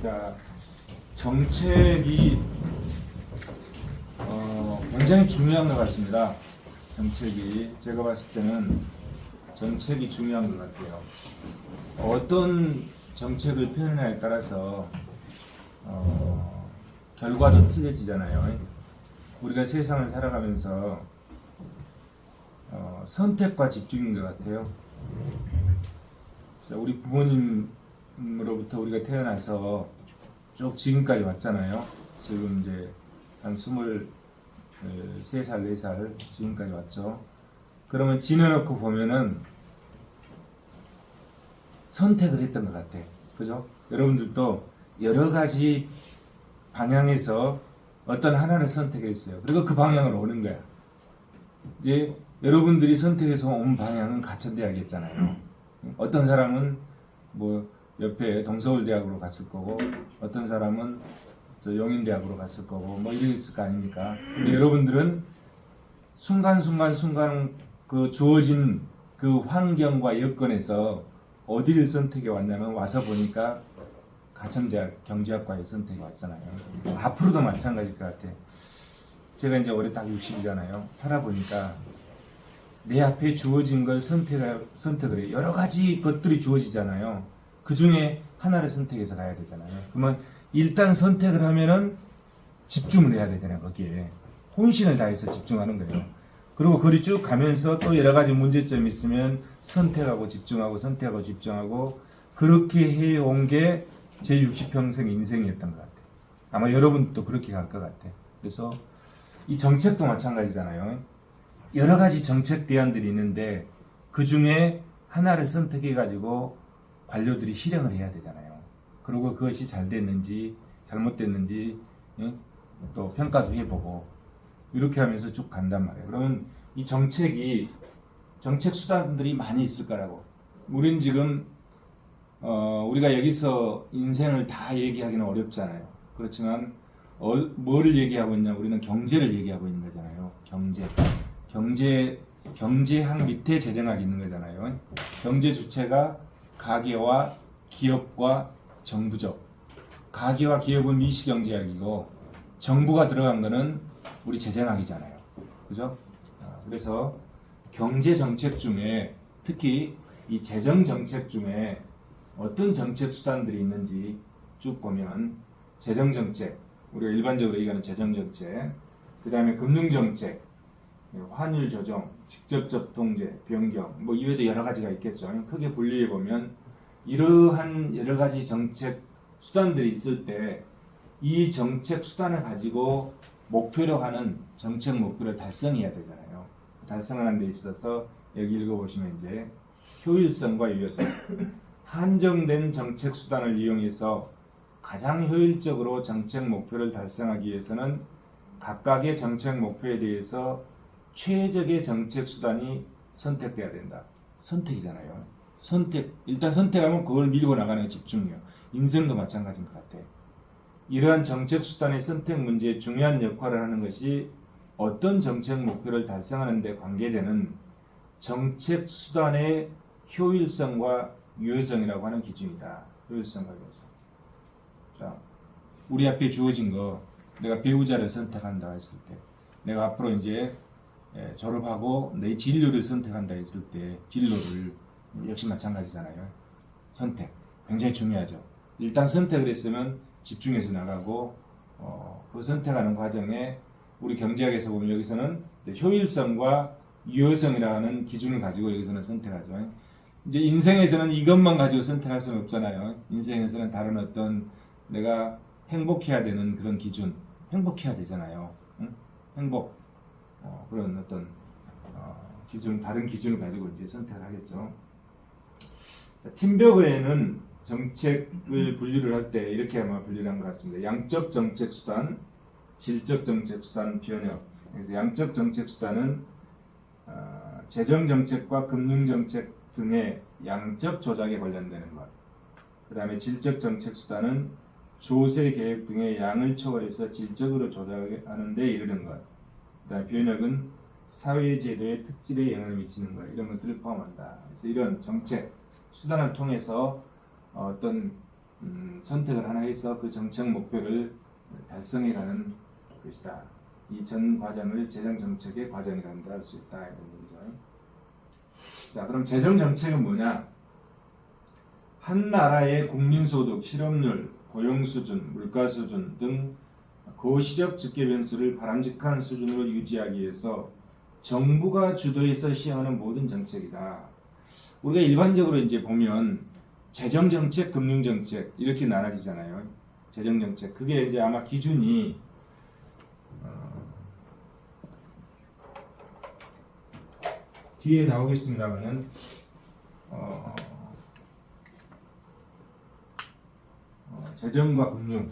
자, 정책이 굉장히 중요한 것 같습니다. 정책이 제가 봤을 때는 정책이 중요한 것 같아요. 어떤 정책을 펴느냐에 따라서 결과도 틀려지잖아요. 우리가 세상을 살아가면서 선택과 집중인 것 같아요. 우리 부모님으로부터 우리가 태어나서 쭉 지금까지 왔잖아요. 지금 이제 한 23살, 4살 지금까지 왔죠. 그러면 지내놓고 보면은 선택을 했던 것 같아. 그죠? 여러분들도 여러 가지 방향에서 어떤 하나를 선택했어요. 그리고 그 방향으로 오는 거야. 이제 여러분들이 선택해서 온 방향은 가천대학이었잖아요. 어떤 사람은 뭐 옆에 동서울대학으로 갔을 거고, 어떤 사람은 저 용인대학으로 갔을 거고, 뭐 이랬을 거 아닙니까? 근데 여러분들은 순간순간 그 주어진 그 환경과 여건에서 어디를 선택해 왔냐면, 와서 보니까 가천대학 경제학과에 선택해 왔잖아요. 앞으로도 마찬가지일 것 같아. 제가 이제 올해 딱 60이잖아요. 살아보니까 내 앞에 주어진 걸 선택을 해. 여러 가지 것들이 주어지잖아요. 그 중에 하나를 선택해서 가야 되잖아요. 그러면 일단 선택을 하면은 집중을 해야 되잖아요. 거기에 혼신을 다해서 집중하는 거예요. 그리고 거리 쭉 가면서 또 여러 가지 문제점이 있으면 선택하고 집중하고 선택하고 집중하고, 그렇게 해온 게 제 60평생 인생이었던 것 같아요. 아마 여러분도 그렇게 갈 것 같아요. 그래서 이 정책도 마찬가지잖아요. 여러 가지 정책 대안들이 있는데 그 중에 하나를 선택해 가지고 관료들이 실행을 해야 되잖아요. 그리고 그것이 잘 됐는지 잘못됐는지 또 평가도 해보고, 이렇게 하면서 쭉 간단 말이에요. 그러면 이 정책 수단들이 많이 있을 거라고. 우린 지금 우리가 여기서 인생을 다 얘기하기는 어렵잖아요. 그렇지만 뭐를 얘기하고 있냐? 우리는 경제를 얘기하고 있는 거잖아요. 경제학 밑에 재정학이 있는 거잖아요. 경제 주체가 가계와 기업과 정부죠. 가계와 기업은 미시경제학이고 정부가 들어간 거는 우리 재정학이잖아요. 그죠? 그래서 경제 정책 중에 특히 이 재정 정책 중에 어떤 정책 수단들이 있는지 쭉 보면, 재정 정책, 우리가 일반적으로 얘기하는 재정 정책, 그 다음에 금융 정책, 환율 조정, 직접 접통제, 변경, 뭐 이외에도 여러 가지가 있겠죠. 크게 분류해 보면 이러한 여러 가지 정책 수단들이 있을 때 이 정책 수단을 가지고 목표로 하는 정책 목표를 달성해야 되잖아요. 달성하는 데 있어서 여기 읽어보시면 이제 효율성과 유효성, 한정된 정책 수단을 이용해서 가장 효율적으로 정책 목표를 달성하기 위해서는 각각의 정책 목표에 대해서 최적의 정책 수단이 선택돼야 된다. 선택이잖아요. 일단 선택하면 그걸 밀고 나가는 게 집중이에요. 인생도 마찬가지인 것 같아요. 이러한 정책 수단의 선택 문제에 중요한 역할을 하는 것이 어떤 정책 목표를 달성하는 데 관계되는 정책 수단의 효율성과 유효성이라고 하는 기준이다. 효율성과 유효성. 자, 우리 앞에 주어진 거, 내가 배우자를 선택한다 했을 때, 내가 앞으로 이제 졸업하고 내 진로를 선택한다 했을 때, 진로를 역시 마찬가지잖아요. 선택 굉장히 중요하죠. 일단 선택을 했으면 집중해서 나가고, 그 선택하는 과정에 우리 경제학에서 보면 여기서는 효율성과 유효성이라는 기준을 가지고 여기서는 선택하죠. 이제 인생에서는 이것만 가지고 선택할 수는 없잖아요. 인생에서는 다른 어떤 내가 행복해야 되는 그런 기준, 행복해야 되잖아요. 응? 행복, 그런 어떤 기준, 다른 기준을 가지고 이제 선택을 하겠죠. 자, 팀버그에는 정책을 분류를 할 때 이렇게 아마 분류를 한 것 같습니다. 양적 정책 수단, 질적 정책 수단, 변혁. 그래서 양적 정책 수단은 재정 정책과 금융 정책 등의 양적 조작에 관련되는 것. 그 다음에 질적 정책 수단은 조세 계획 등의 양을 초월해서 질적으로 조작하는 데 이르는 것. 그 다음에 변혁은 사회제도의 특질에 영향을 미치는 것, 이런 것들을 포함한다. 그래서 이런 정책 수단을 통해서 어떤 선택을 하나 해서 그 정책 목표를 달성해가는 것이다. 이 전 과정을 재정 정책의 과정이란다 할 수 있다 이런 얘기죠. 자, 그럼 재정 정책은 뭐냐? 한 나라의 국민소득, 실업률, 고용 수준, 물가 수준 등 거시적 집계 변수를 바람직한 수준으로 유지하기 위해서 정부가 주도해서 시행하는 모든 정책이다. 우리가 일반적으로 이제 보면 재정 정책, 금융 정책 이렇게 나눠지잖아요. 재정 정책 그게 이제 아마 기준이 뒤에 나오겠습니다만은 재정과 금융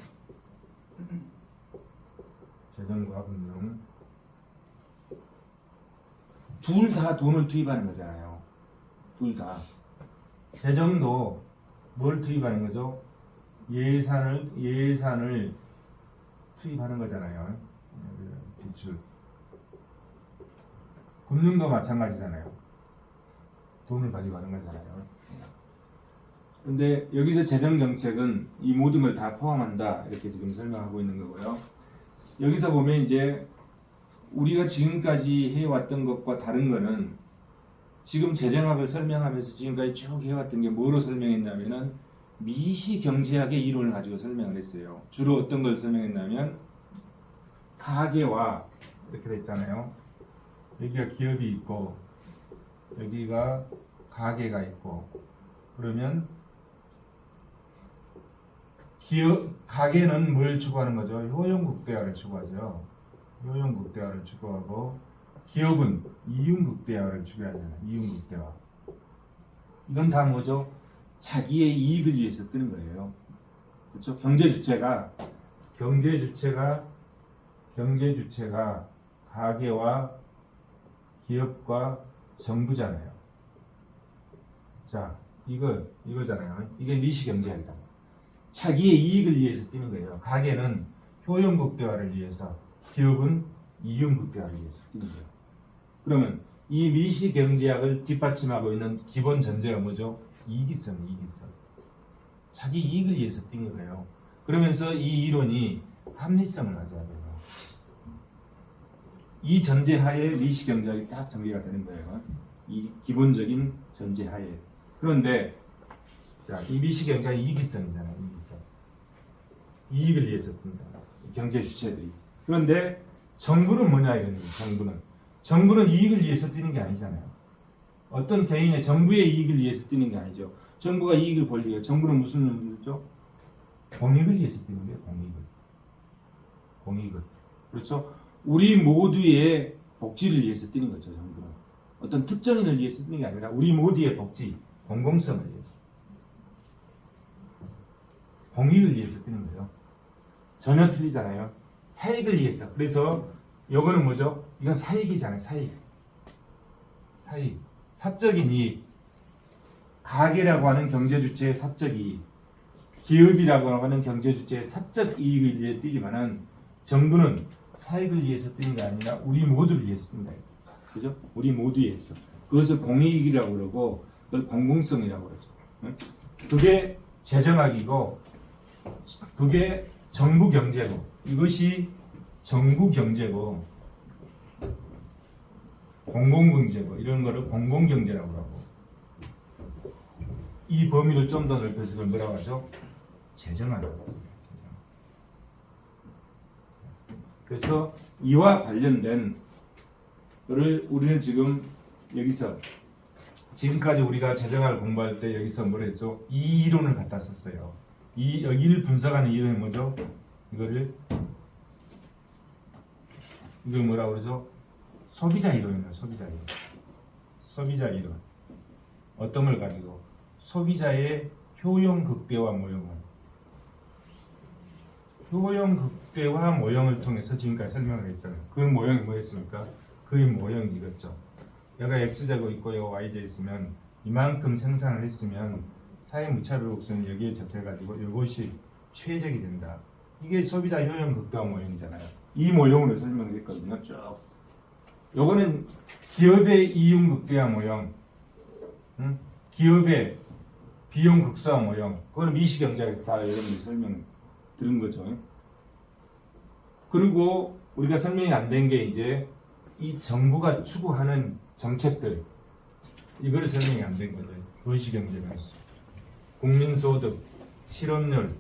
둘 다 돈을 투입하는 거잖아요. 둘 다. 재정도 뭘 투입하는 거죠? 예산을 투입하는 거잖아요. 지출. 금융도 마찬가지잖아요. 돈을 가지고 하는 거잖아요. 근데 여기서 재정 정책은 이 모든 걸 다 포함한다. 이렇게 지금 설명하고 있는 거고요. 여기서 보면 이제 우리가 지금까지 해왔던 것과 다른 거는 지금 재정학을 설명하면서 지금까지 쭉 해왔던 게 뭐로 설명했냐면은 미시경제학의 이론을 가지고 설명을 했어요. 주로 어떤 걸 설명했냐면 가계와 이렇게 됐잖아요. 여기가 기업이 있고 여기가 가계가 있고 그러면 가계는 뭘 추구하는 거죠? 효용국대화를 추구하죠. 효용국대화를 추구하고 기업은 이윤국대화를 추구하잖아요. 이윤국대화. 이건 다 뭐죠? 자기의 이익을 위해서 뜨는 거예요. 그렇죠? 경제 주체가 가계와 기업과 정부잖아요. 자, 이거잖아요. 이게 미시경제학이다. 자기의 이익을 위해서 뛰는 거예요. 가계는 효용국대화를 위해서, 기업은 이윤국대화를 위해서 뛰는 거예요. 그러면 이 미시경제학을 뒷받침하고 있는 기본 전제가 뭐죠? 이익성. 자기 이익을 위해서 뛰는 거예요. 그러면서 이 이론이 합리성을 가져야 돼요. 이 전제하에 미시경제학이 딱 전개가 되는 거예요. 이 기본적인 전제하에. 그런데 자, 이 미시경제학이 이익성이잖아요. 이익을 위해서 뛴다. 경제 주체들이. 그런데 정부는 뭐냐 이런 거예요. 정부는 이익을 위해서 뛰는 게 아니잖아요. 어떤 개인의 정부의 이익을 위해서 뛰는 게 아니죠. 정부가 이익을 벌리고 정부는 무슨 의미죠? 공익을 위해서 뛰는 거예요. 공익을. 그렇죠? 우리 모두의 복지를 위해서 뛰는 거죠. 정부는. 어떤 특정인을 위해서 뛰는 게 아니라 우리 모두의 복지, 공공성을 위해서. 공익을 위해서 뛰는 거예요. 전혀 틀리잖아요. 사익을 위해서. 그래서 요거는 뭐죠? 이건 사익이잖아요. 사익. 사적인 이익. 가계라고 하는 경제주체의 사적 이익. 기업이라고 하는 경제주체의 사적 이익을 위해 뛰지만은 정부는 사익을 위해서 뛰는 게 아니라 우리 모두를 위해서 뛴다. 그죠? 우리 모두 위해서. 그것을 공익이라고 그러고 그걸 공공성이라고 그러죠. 그게 재정학이고 그게 정부 경제고 이것이 정부 경제고 공공경제고 이런 거를 공공경제라고 하고 이 범위를 좀 더 넓혀서 그걸 뭐라고 하죠? 재정학이라고. 그래서 이와 관련된 거를 우리는 지금 여기서 지금까지 우리가 재정학을 공부할 때 여기서 뭘 했죠? 이 이론을 갖다 썼어요. 여기를 분석하는 이론이 뭐죠? 이걸 뭐라고 그러죠? 소비자 이론이에요. 소비자 이론. 어떤 걸 가지고 소비자의 효용 극대화 모형을 통해서 지금까지 설명을 했잖아요. 그 모형이 뭐였습니까? 그 모형이 이거죠. 얘가 X제곱 있고 얘가 Y제 있으면 이만큼 생산을 했으면 사회 무차별곡선이 여기에 접해가지고 이것이 최적이 된다. 이게 소비자 효용 극대화 모형이잖아요. 이 모형으로 설명을 했거든요. 쭉. 요거는 기업의 이윤 극대화 모형. 기업의 비용 극소화모형. 그건 미시경제학에서 다 여러분들이 설명 들은 거죠. 그리고 우리가 설명이 안 된 게 이제 이 정부가 추구하는 정책들, 이거를 설명이 안 된 거죠. 도시경제가 국민소득, 실업률,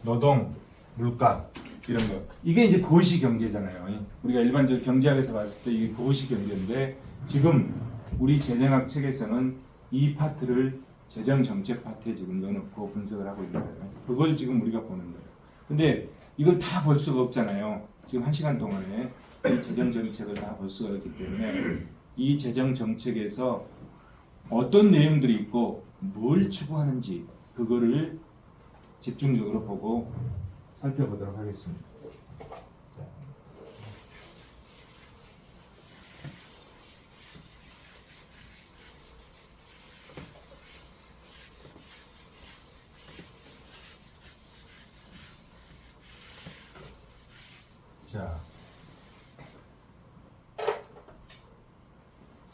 노동, 물가 이런 거. 이게 이제 거시경제잖아요. 우리가 일반적으로 경제학에서 봤을 때 이게 거시경제인데 지금 우리 재정학 책에서는 이 파트를 재정정책 파트에 지금 넣어놓고 분석을 하고 있는 거예요. 그걸 지금 우리가 보는 거예요. 근데 이걸 다 볼 수가 없잖아요. 지금 1시간 동안에 이 재정정책을 다 볼 수가 없기 때문에 이 재정정책에서 어떤 내용들이 있고 뭘 추구하는지 그거를 집중적으로 보고 살펴보도록 하겠습니다.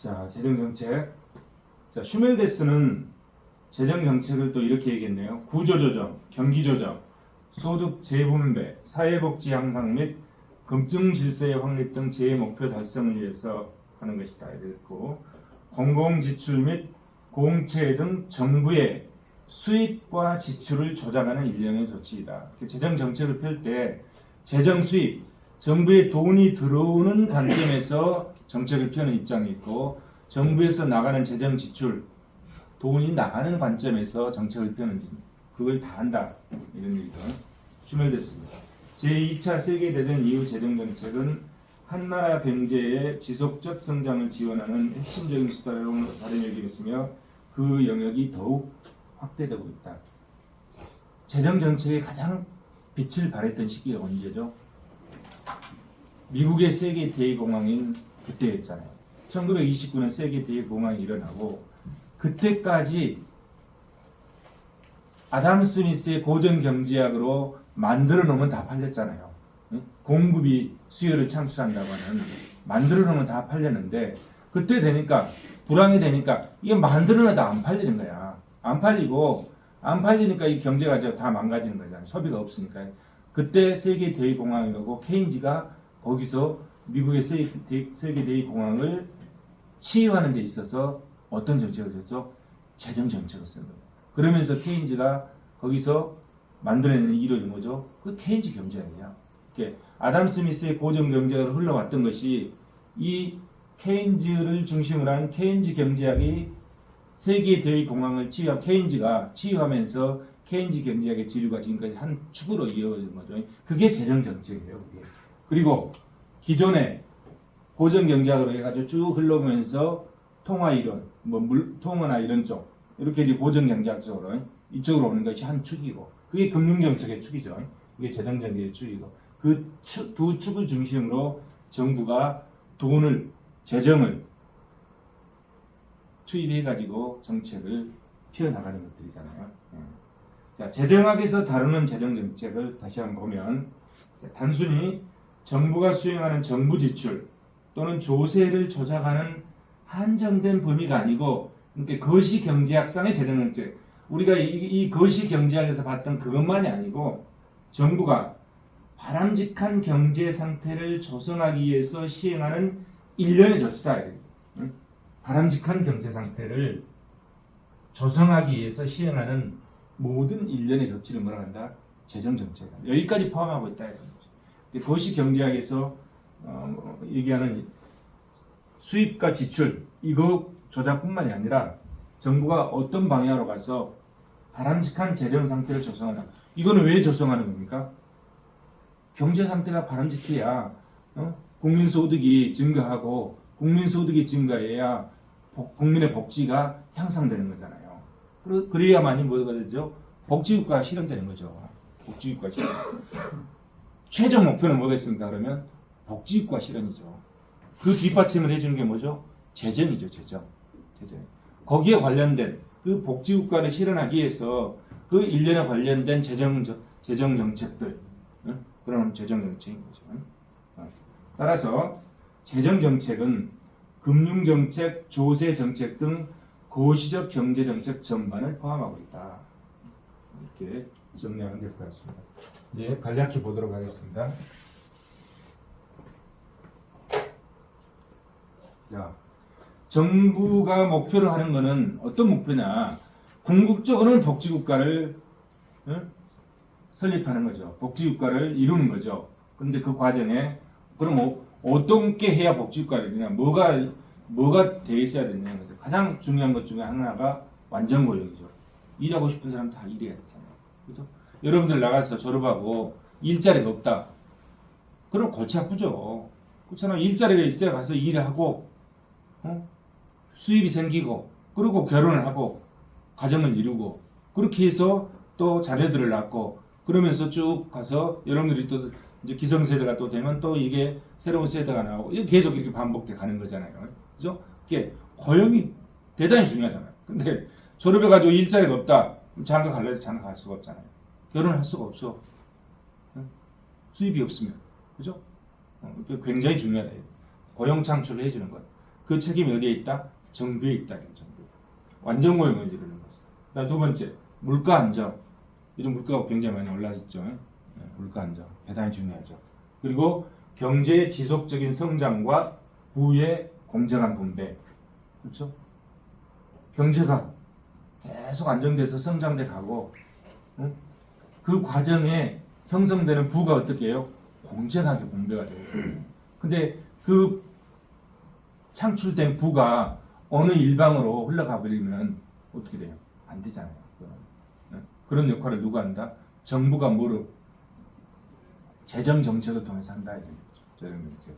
자, 재정정책. 자, 슈멜데스는 재정정책을 또 이렇게 얘기했네요. 구조조정, 경기조정, 소득 재분배, 사회복지 향상 및 금융질서의 확립 등 제 목표 달성을 위해서 하는 것이다. 이랬고, 공공지출 및 공채 등 정부의 수입과 지출을 조작하는 일련의 조치이다. 재정정책을 펼 때 재정 수입, 정부에 돈이 들어오는 관점에서 정책을 펴는 입장이 있고 정부에서 나가는 재정 지출, 돈이 나가는 관점에서 정책을 펴는 그걸 다 한다. 이런 얘기가 슈멜데스입니다. 제2차 세계대전 이후 재정정책은 한나라 경제의 지속적 성장을 지원하는 핵심적인 수단으로 다른 여기겠으며 그 영역이 더욱 확대되고 있다. 재정정책에 가장 빛을 발했던 시기가 언제죠? 미국의 세계 대공황인 그때였잖아요. 1929년 세계 대공황이 일어나고 그때까지 아담 스미스의 고전 경제학으로 만들어 놓으면 다 팔렸잖아요. 공급이 수요를 창출한다고 하는 만들어 놓으면 다 팔렸는데 그때 되니까 불황이 되니까 이게 만들어 놔도 안 팔리는 거야. 안 팔리니까 이 경제가 다 망가지는 거잖아요. 소비가 없으니까. 그때 세계 대공황이라고 케인즈가 거기서 미국의 세계 대공황을 치유하는 데 있어서 어떤 정책을 썼죠? 재정 정책을 쓴 거예요. 그러면서 케인즈가 거기서 만들어내는 이론이 뭐죠? 그 케인즈 경제학이야. 아담 스미스의 고전 경제학으로 흘러왔던 것이 이 케인즈를 중심으로 한 케인즈 경제학이 세계 대공황을 치유한 케인즈가 치유하면서 케인즈 경제학의 지류가 지금까지 한 축으로 이어진 거죠. 그게 재정 정책이에요. 그게. 그리고 기존의 고전 경제학으로 해가지고 쭉 흘러오면서 통화 이론, 통화나 이런 쪽 이렇게 이제 고전 경제학적으로 이쪽으로 오는 것이 한 축이고 그게 금융 정책의 축이죠. 이게 재정 정책의 축이고 그 두 축을 중심으로 정부가 재정을 투입해가지고 정책을 피워나가는 것들이잖아요. 자, 재정학에서 다루는 재정 정책을 다시 한번 보면 단순히 정부가 수행하는 정부 지출 또는 조세를 조작하는 한정된 범위가 아니고 그러니까 거시경제학상의 재정정책 우리가 이 거시경제학에서 봤던 그것만이 아니고 정부가 바람직한 경제 상태를 조성하기 위해서 시행하는 일련의 조치다. 바람직한 경제 상태를 조성하기 위해서 시행하는 모든 일련의 조치를 뭐라 한다? 재정정책. 여기까지 포함하고 있다. 그것이 경제학에서 얘기하는 수입과 지출 이거 조작뿐만이 아니라 정부가 어떤 방향으로 가서 바람직한 재정 상태를 조성하나 이거는 왜 조성하는 겁니까? 경제 상태가 바람직해야 국민소득이 증가하고 국민소득이 증가해야 국민의 복지가 향상되는 거잖아요. 그래야만이 뭐가 되죠? 복지국가가 실현되는 거죠. 복지국가 실현. 최종 목표는 뭐겠습니까? 그러면 복지국가 실현이죠. 그 뒷받침을 해주는 게 뭐죠? 재정이죠. 재정. 거기에 관련된 그 복지국가를 실현하기 위해서 그 일련에 관련된 재정 정책들 그런 재정 정책인 거죠. 따라서 재정 정책은 금융 정책, 조세 정책 등 거시적 경제정책 전반을 포함하고 있다. 이렇게 정리하면 될 것 같습니다. 이제 간략히 보도록 하겠습니다. 자, 정부가 목표로 하는 것은 어떤 목표냐? 궁극적으로는 복지국가를 설립하는 거죠. 복지국가를 이루는 거죠. 그런데 그 과정에 그럼 어떻게 해야 복지국가를 이루냐? 뭐가 돼 있어야 되느냐는 거죠. 가장 중요한 것 중에 하나가 완전고용이죠. 일하고 싶은 사람 다 일해야 되잖아요. 그렇죠? 여러분들 나가서 졸업하고 일자리가 없다. 그럼 골치 아프죠. 그렇잖아요. 일자리가 있어야 가서 일을 하고 수입이 생기고 그리고 결혼을 하고 가정을 이루고 그렇게 해서 또 자녀들을 낳고 그러면서 쭉 가서 여러분들이 또 이제 기성세대가 또 되면 또 이게 새로운 세대가 나오고 계속 이렇게 반복돼 가는 거잖아요. 그죠? 이게 고용이 대단히 중요하잖아요. 근데 졸업해가지고 일자리가 없다. 장가 갈래도 장가 갈 수가 없잖아요. 결혼할 수가 없어. 수입이 없으면. 그죠? 굉장히 중요하다. 고용 창출을 해주는 것. 그 책임이 어디에 있다? 정부에 있다. 정부. 완전 고용을 이루는 것. 두 번째, 물가 안정. 요즘 물가가 굉장히 많이 올라있죠. 물가 안정. 대단히 중요하죠. 그리고 경제의 지속적인 성장과 부의 공정한 분배. 그렇죠? 경제가 계속 안정돼서 성장돼 가고 그 과정에 형성되는 부가 어떻게 해요? 공정하게 분배가 되죠. 근데 그 창출된 부가 어느 일방으로 흘러가 버리면 어떻게 돼요? 안 되잖아요. 그런 역할을 누가 한다? 정부가 뭐로? 재정 정책을 통해서 한다 이런 거죠. 재정 정책.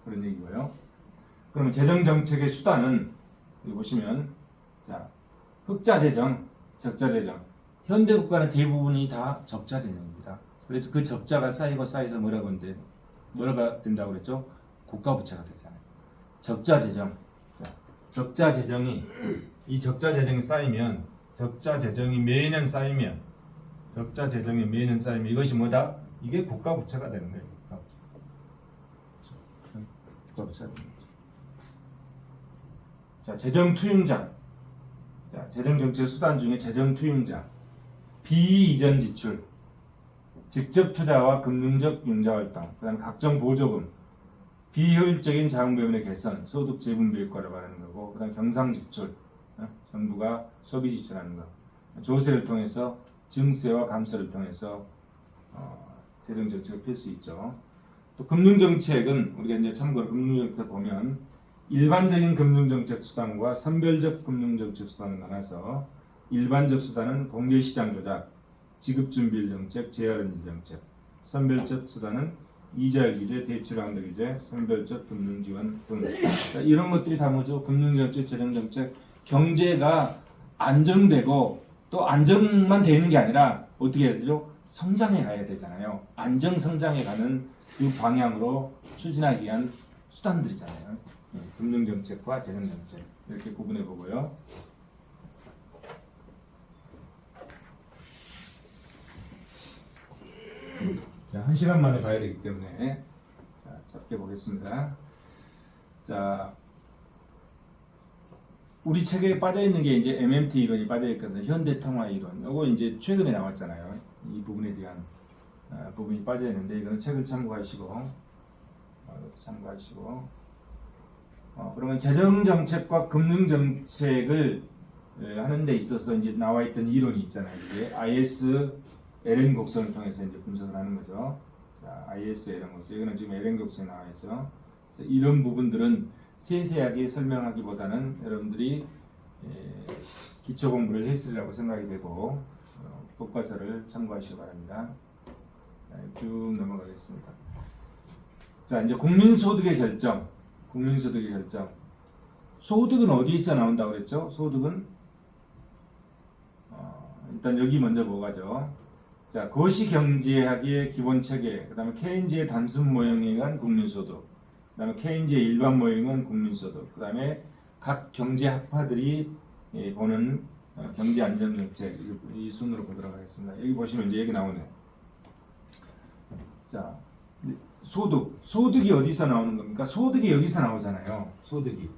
그런 얘기고요. 그러면 재정 정책의 수단은 여기 보시면 자, 흑자 재정, 적자 재정. 현대 국가는 대부분이 다 적자 재정입니다. 그래서 그 적자가 쌓이고 쌓여서 뭐가 된다고 그랬죠? 국가 부채가 되잖아요. 적자 재정. 자, 적자 재정이 쌓이면 적자 재정이 매년 쌓이면 이것이 뭐다? 이게 국가 부채가 되는 거예요. 국가 부채가 되는 거죠. 자, 재정 투융자. 자, 재정 정책 수단 중에 재정 투융자. 비이전 지출, 직접 투자와 금융적 융자 활동, 그다음 각종 보조금, 비효율적인 자금 배분의 개선, 소득 재분배 효과를 말하는 거고, 그다음 경상 지출, 정부가 소비 지출하는 거, 조세를 통해서 증세와 감세를 통해서 재정 정책을 펼 수 있죠. 또 금융 정책은 우리가 이제 참고로 금융 정책 보면 일반적인 금융 정책 수단과 선별적 금융 정책 수단을 나눠서 일반적 수단은 공개시장 조작, 지급준비율 정책, 재활은일 정책. 선별적 수단은 이자율 규제, 대출한도 규제, 선별적 금융지원 등. 이런 것들이 다 뭐죠? 금융정책, 재정정책. 경제가 안정되고 또 안정만 되는 게 아니라 어떻게 해야 되죠? 성장해 가야 되잖아요. 안정 성장해 가는 그 방향으로 추진하기 위한 수단들이잖아요. 금융정책과 재정정책. 이렇게 구분해 보고요. 자, 1시간 만에 봐야 되기 때문에 짧게 보겠습니다. 자, 우리 책에 빠져 있는 게 이제 MMT 이론이 빠져 있거든요. 현대통화 이론. 이거 이제 최근에 나왔잖아요. 이 부분에 대한 부분이 빠져 있는데 이거는 책을 참고하시고 그러면 재정 정책과 금융 정책을 하는 데 있어서 이제 나와 있던 이론이 있잖아요. 이게 IS LN 곡선을 통해서 이제 분석을 하는 거죠. 자, IS LN 곡선. 이거는 지금 LN 곡선에 나와 있죠. 그래서 이런 부분들은 세세하게 설명하기보다는 여러분들이 기초 공부를 했으리라고 생각이 되고 교과서를 참고하시기 바랍니다. 쭉 넘어가겠습니다. 자, 이제 국민소득의 결정. 소득은 어디서 나온다고 그랬죠? 소득은 일단 여기 먼저 뭐가죠? 자, 거시경제학의 기본 체계, 그 다음에 케인즈의 단순 모형에 의한 국민소득, 그 다음에 케인즈의 일반 모형에 의한 국민소득, 그 다음에 각 경제학파들이 보는 경제안정정책, 이 순으로 보도록 하겠습니다. 여기 보시면 이제 얘기 나오네요. 자, 소득이 어디서 나오는 겁니까? 소득이 여기서 나오잖아요. 소득이.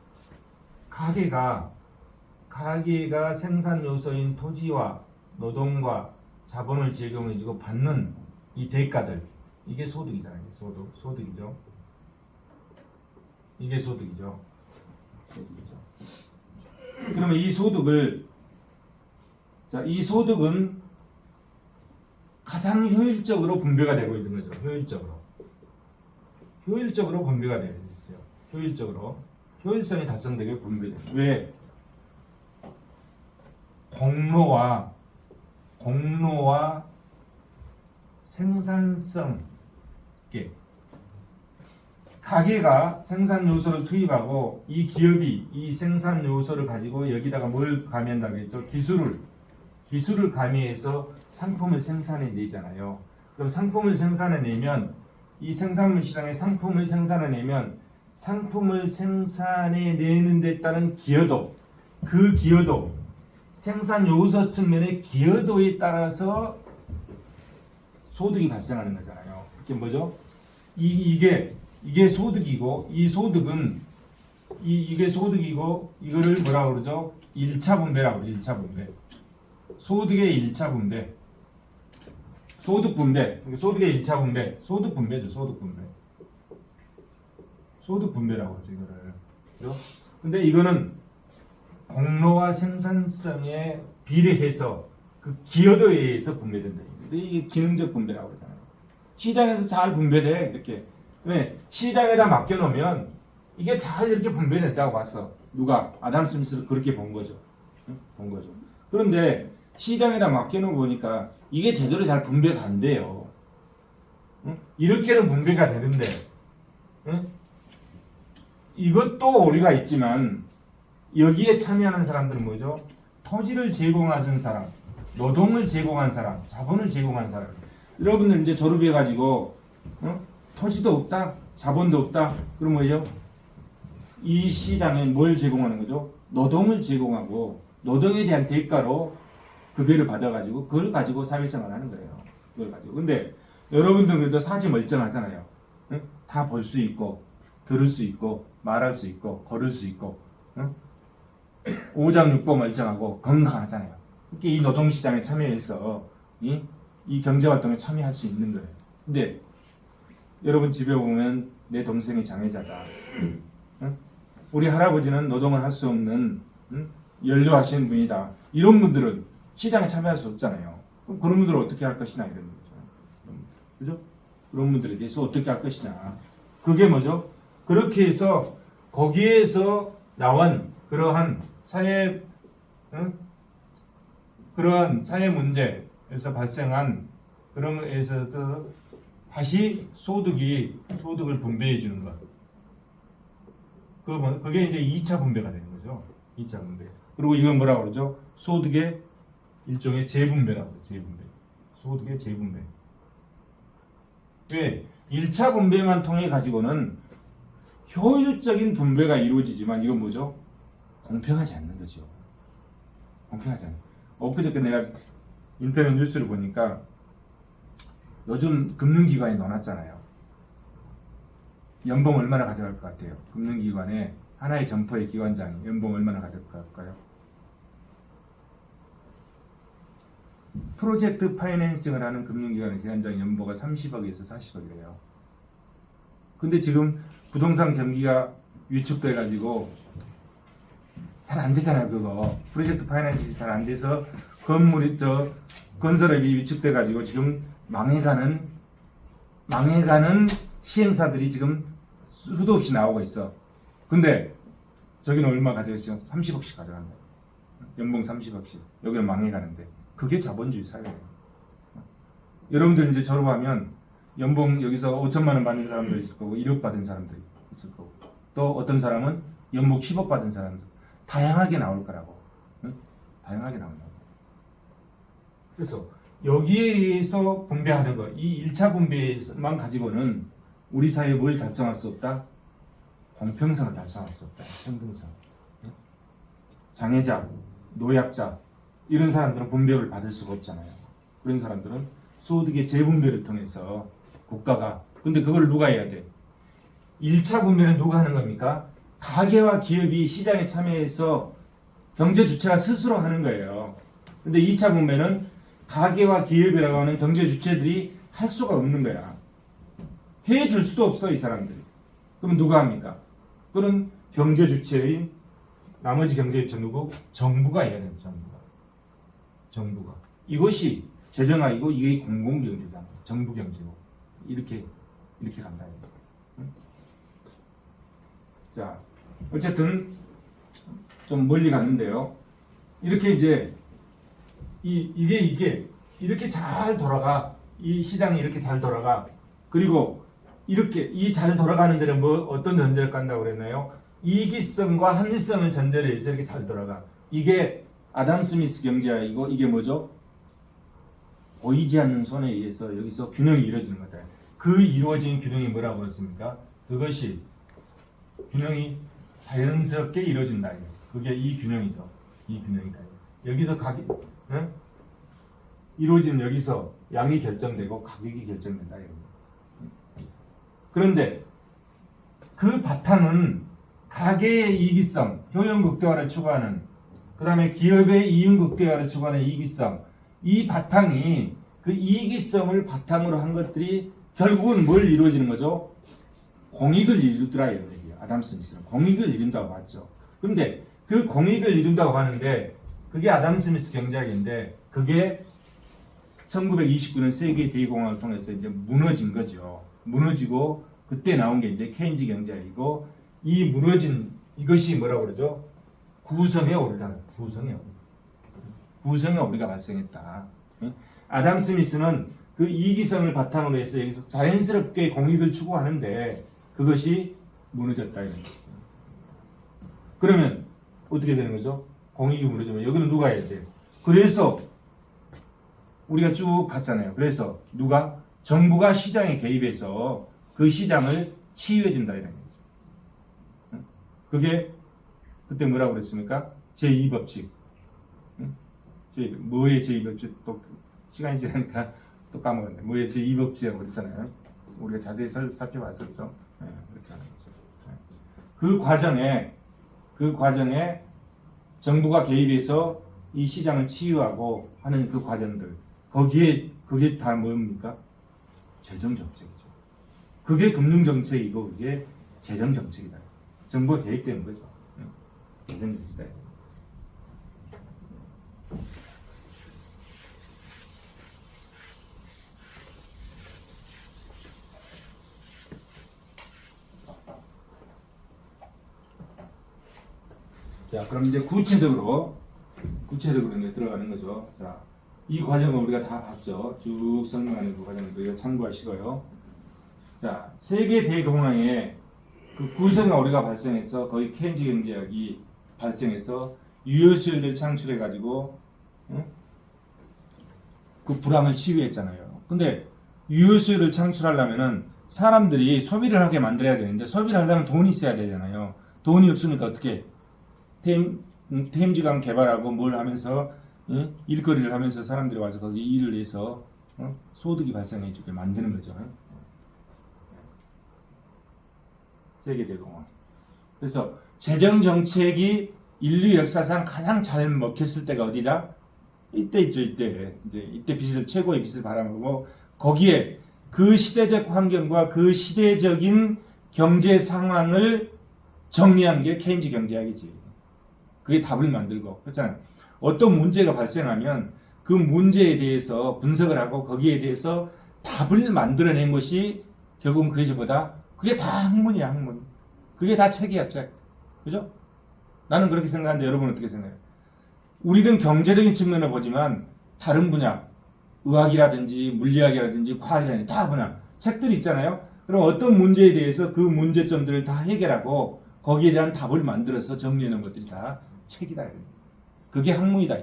가계가 생산 요소인 토지와 노동과 자본을 제공해주고 받는 이 대가들, 이게 소득이잖아요. 소득이죠. 이게 소득이죠. 그러면 이 소득을, 자, 이 소득은 가장 효율적으로 분배가 되고 있는 거죠. 효율적으로 분배가 되어 있어요. 효율성이 달성되게 분배돼요. 왜? 공로와 생산성, 가게가 생산 요소를 투입하고 이 기업이 이 생산 요소를 가지고 여기다가 뭘 가미한다고 했죠? 기술을 가미해서 상품을 생산해내잖아요. 그럼 상품을 생산해내면 이 생산물 시장에 상품을 생산해내면 상품을 생산해내는 데 따른 기여도, 그 기여도, 생산 요소 측면의 기여도에 따라서 소득이 발생하는 거잖아요. 그게 뭐죠? 이게 소득이고, 이 소득은 이게 소득이고, 이거를 뭐라고 그러죠? 1차 분배라고 그러죠. 1차 분배. 소득의 1차 분배. 소득 분배. 소득의 1차 분배. 소득 분배죠. 소득 분배라고 하죠. 이거를. 그죠? 근데 이거는 공로와 생산성에 비례해서 그 기여도에 의해서 분배된다. 이게 기능적 분배라고 그러잖아요. 시장에서 잘 분배돼. 이렇게. 왜? 시장에다 맡겨놓으면 이게 잘 이렇게 분배된다고 봤어. 누가? 아담 스미스도 그렇게 본 거죠. 그런데 시장에다 맡겨놓고 보니까 이게 제대로 잘 분배가 안 돼요. 이렇게는 분배가 되는데, 이것도 오류가 있지만 여기에 참여하는 사람들은 뭐죠? 토지를 제공하는 사람, 노동을 제공한 사람, 자본을 제공한 사람. 여러분들 이제 졸업해가지고 토지도 없다, 자본도 없다. 그럼 뭐예요? 이 시장에 뭘 제공하는 거죠? 노동을 제공하고 노동에 대한 대가로 급여를 받아가지고 그걸 가지고 사회생활 하는 거예요. 그걸 가지고. 근데 여러분들 그래도 사지 멀쩡하잖아요. 다 볼 수 있고, 들을 수 있고, 말할 수 있고, 걸을 수 있고, 오장육부 멀쩡하고 건강하잖아요. 이렇게 이 노동시장에 참여해서 이 경제활동에 참여할 수 있는 거예요. 근데 여러분 집에 오면 내 동생이 장애자다. 우리 할아버지는 노동을 할 수 없는 연료하시는 분이다. 이런 분들은 시장에 참여할 수 없잖아요. 그럼 그런 분들은 어떻게 할 것이냐 이런 거죠. 그죠? 그런 분들에 대해서 어떻게 할 것이냐. 그게 뭐죠? 그렇게 해서 거기에서 나온 그러한 그러한 사회 문제에서 발생한 그런 거에서도 다시 소득을 분배해 주는 것. 그게 이제 2차 분배가 되는 거죠. 2차 분배. 그리고 이건 뭐라고 그러죠? 소득의 일종의 재분배라고 해요. 재분배. 소득의 재분배. 왜? 1차 분배만 통해 가지고는 효율적인 분배가 이루어지지만 이건 뭐죠? 공평하지 않는 거죠. 공평하지 않는. 엊그저께 내가 인터넷 뉴스를 보니까 요즘 금융기관에 넣어놨잖아요. 연봉 얼마나 가져갈 것 같아요? 금융기관에 하나의 점포의 기관장이 연봉 얼마나 가져갈까요? 프로젝트 파이낸싱을 하는 금융기관의 기관장 연봉가 30억에서 40억이래요. 근데 지금 부동산 경기가 위축돼가지고 잘 안 되잖아요, 그거. 프로젝트 파이낸싱이 잘 안 돼서 건설업이 위축돼가지고 지금 망해가는 시행사들이 지금 수도 없이 나오고 있어. 근데 저기는 얼마 가져가죠? 30억씩 가져간다. 연봉 30억씩. 여기는 망해가는데. 그게 자본주의 사회예요. 여러분들 이제 졸업하면 연봉 여기서 5천만 원 받는 사람도 있을 거고 1억 받은 사람도 있을 거고 또 어떤 사람은 연봉 10억 받은 사람도 다양하게 나올 거라고. 응? 다양하게 나온다고. 그래서 여기에 의해서 분배하는 거, 이 1차 분배만 가지고는 우리 사회에 뭘 달성할 수 없다? 공평성을 달성할 수 없다. 평등성. 장애자, 노약자 이런 사람들은 분배를 받을 수가 없잖아요. 그런 사람들은 소득의 재분배를 통해서 국가가, 근데 그걸 누가 해야 돼? 1차 분배는 누가 하는 겁니까? 가계와 기업이 시장에 참여해서 경제 주체가 스스로 하는 거예요. 근데 2차 분배는 가계와 기업이라고 하는 경제 주체들이 할 수가 없는 거야. 해줄 수도 없어, 이 사람들이. 그럼 누가 합니까? 그건 경제 주체인 나머지 경제 주체 누구? 정부가 해야 돼요. 정부가. 이것이 재정학이고 이게 공공경제잖아요. 정부 경제고. 이렇게 간다. 응? 자, 어쨌든 좀 멀리 갔는데요. 이렇게 이제 이게 이렇게 잘 돌아가. 이 시장이 이렇게 잘 돌아가. 그리고 이렇게 이 잘 돌아가는 데는 뭐 어떤 전제를 깐다고 그랬나요? 이기성과 합리성을 전제로 해서 이렇게 잘 돌아가. 이게 아담 스미스 경제학이고 이게 뭐죠? 보이지 않는 손에 의해서 여기서 균형이 이루어지는 거다. 그 이루어진 균형이 뭐라고 그랬습니까? 그것이 균형이 자연스럽게 이루어진다. 그게 이 균형이죠. 이 균형이다. 여기서 이루어지는 여기서 양이 결정되고 가격이 결정된다. 그런데 그 바탕은 가계의 이기성, 효용 극대화를 추구하는, 그 다음에 기업의 이윤 극대화를 추구하는 이기성, 이 바탕이 그 이기성을 바탕으로 한 것들이 결국은 뭘 이루어지는 거죠? 공익을 이루더라. 아담 스미스는 공익을 이룬다고 봤죠. 그런데 그 공익을 이룬다고 하는데 그게 아담 스미스 경제학인데 그게 1929년 세계 대공황을 통해서 이제 무너진 거죠. 무너지고 그때 나온 게 이제 케인즈 경제학이고 이 무너진 이것이 뭐라고 그러죠? 구성에 오르다. 구성에 오리가 발생했다. 아담 스미스는 그 이기성을 바탕으로 해서 여기서 자연스럽게 공익을 추구하는데 그것이 무너졌다. 이런 거죠. 그러면 어떻게 되는 거죠? 공익이 무너지면 여기는 누가 해야 돼요? 그래서 우리가 쭉 봤잖아요. 그래서 누가? 정부가 시장에 개입해서 그 시장을 치유해준다 이런 거죠. 그게 그때 뭐라고 그랬습니까? 제2법칙. 뭐의 제2법칙? 또 시간이 지나니까 또 까먹었네. 뭐의 제2법칙이라고 그랬잖아요. 우리가 자세히 살펴봤었죠. 그렇게 하는 거죠. 그 과정에 정부가 개입해서 이 시장을 치유하고 하는 그 과정들, 그게 다 뭡니까? 재정정책이죠. 그게 금융정책이고 그게 재정정책이다. 정부가 개입되는 거죠. 재정정책이다. 자, 그럼 이제 구체적으로 이제 들어가는 거죠. 자, 이 과정을 우리가 다 봤죠. 쭉 설명하는 그 과정을 우리가 참고하시고요. 자, 세계 대공황에 그 구성의 오류가 발생해서 거의 케인즈 경제학이 발생해서 유효수요를 창출해 가지고 그 불황을 치유했잖아요. 근데 유효수요를 창출하려면은 사람들이 소비를 하게 만들어야 되는데 소비를 하려면 돈이 있어야 되잖아요. 돈이 없으니까 어떻게 템즈강 개발하고 뭘 하면서 일거리를 하면서 사람들이 와서 거기 일을 해서 소득이 발생해 주게 만드는 거죠. 세계대공황. 그래서 재정정책이 인류 역사상 가장 잘 먹혔을 때가 어디다? 이때 있죠. 이때 최고의 빚을 바라보고 거기에 그 시대적 환경과 그 시대적인 경제 상황을 정리한 게 케인즈 경제학이지. 그게 답을 만들고 그렇잖아요. 어떤 문제가 발생하면 그 문제에 대해서 분석을 하고 거기에 대해서 답을 만들어낸 것이 결국은 그것이 뭐다? 그게 다 학문이야, 학문. 그게 다 책이야, 책. 그죠? 나는 그렇게 생각하는데 여러분은 어떻게 생각해요? 우리는 경제적인 측면을 보지만 다른 분야, 의학이라든지 물리학이라든지 과학이라든지 다 분야, 책들이 있잖아요. 그럼 어떤 문제에 대해서 그 문제점들을 다 해결하고 거기에 대한 답을 만들어서 정리해놓은 것들이 다 책이다. 그게 학문이다.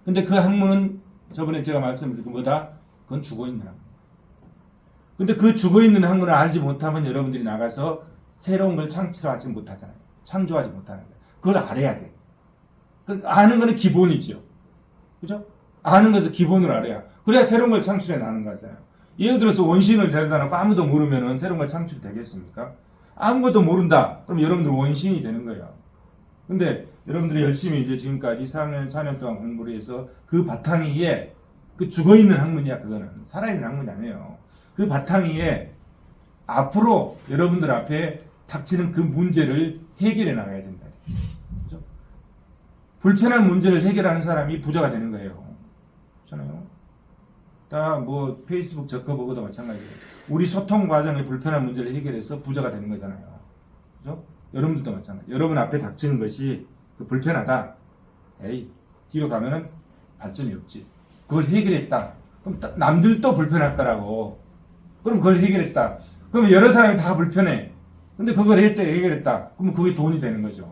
근데 그 학문은 저번에 제가 말씀드린 그 뭐다? 그건 죽어있는 학문. 근데 그 죽어있는 학문을 알지 못하면 여러분들이 나가서 새로운 걸 창출하지 못하잖아요. 창조하지 못하는 거예요. 그걸 알아야 돼. 아는 거는 기본이죠. 그죠? 아는 것을 기본으로 알아야. 그래야 새로운 걸 창출해 나가는 거잖아요. 예를 들어서 원시인을 데려다 놓고 아무도 모르면 새로운 걸 창출이 되겠습니까? 아무것도 모른다. 그럼 여러분들 원시인이 되는 거예요. 근데 여러분들이 열심히 이제 지금까지 4년, 4년 동안 공부를 해서 그 바탕 위에 그 죽어있는 학문이야. 그거는 살아있는 학문이 아니에요. 그 바탕 위에 앞으로 여러분들 앞에 닥치는 그 문제를 해결해 나가야 된다. 그죠? 불편한 문제를 해결하는 사람이 부자가 되는 거예요. 그렇잖아요. 다 뭐 페이스북 적어보고도 마찬가지예요. 우리 소통 과정의 불편한 문제를 해결해서 부자가 되는 거잖아요. 그죠? 여러분들도 마찬가지. 여러분 앞에 닥치는 것이 불편하다. 에이, 뒤로 가면은 발전이 없지. 그걸 해결했다. 그럼 남들도 불편할 거라고. 그럼 그걸 해결했다. 그러면 여러 사람이 다 불편해. 근데 그걸 했대, 해결했다. 그러면 그게 돈이 되는 거죠.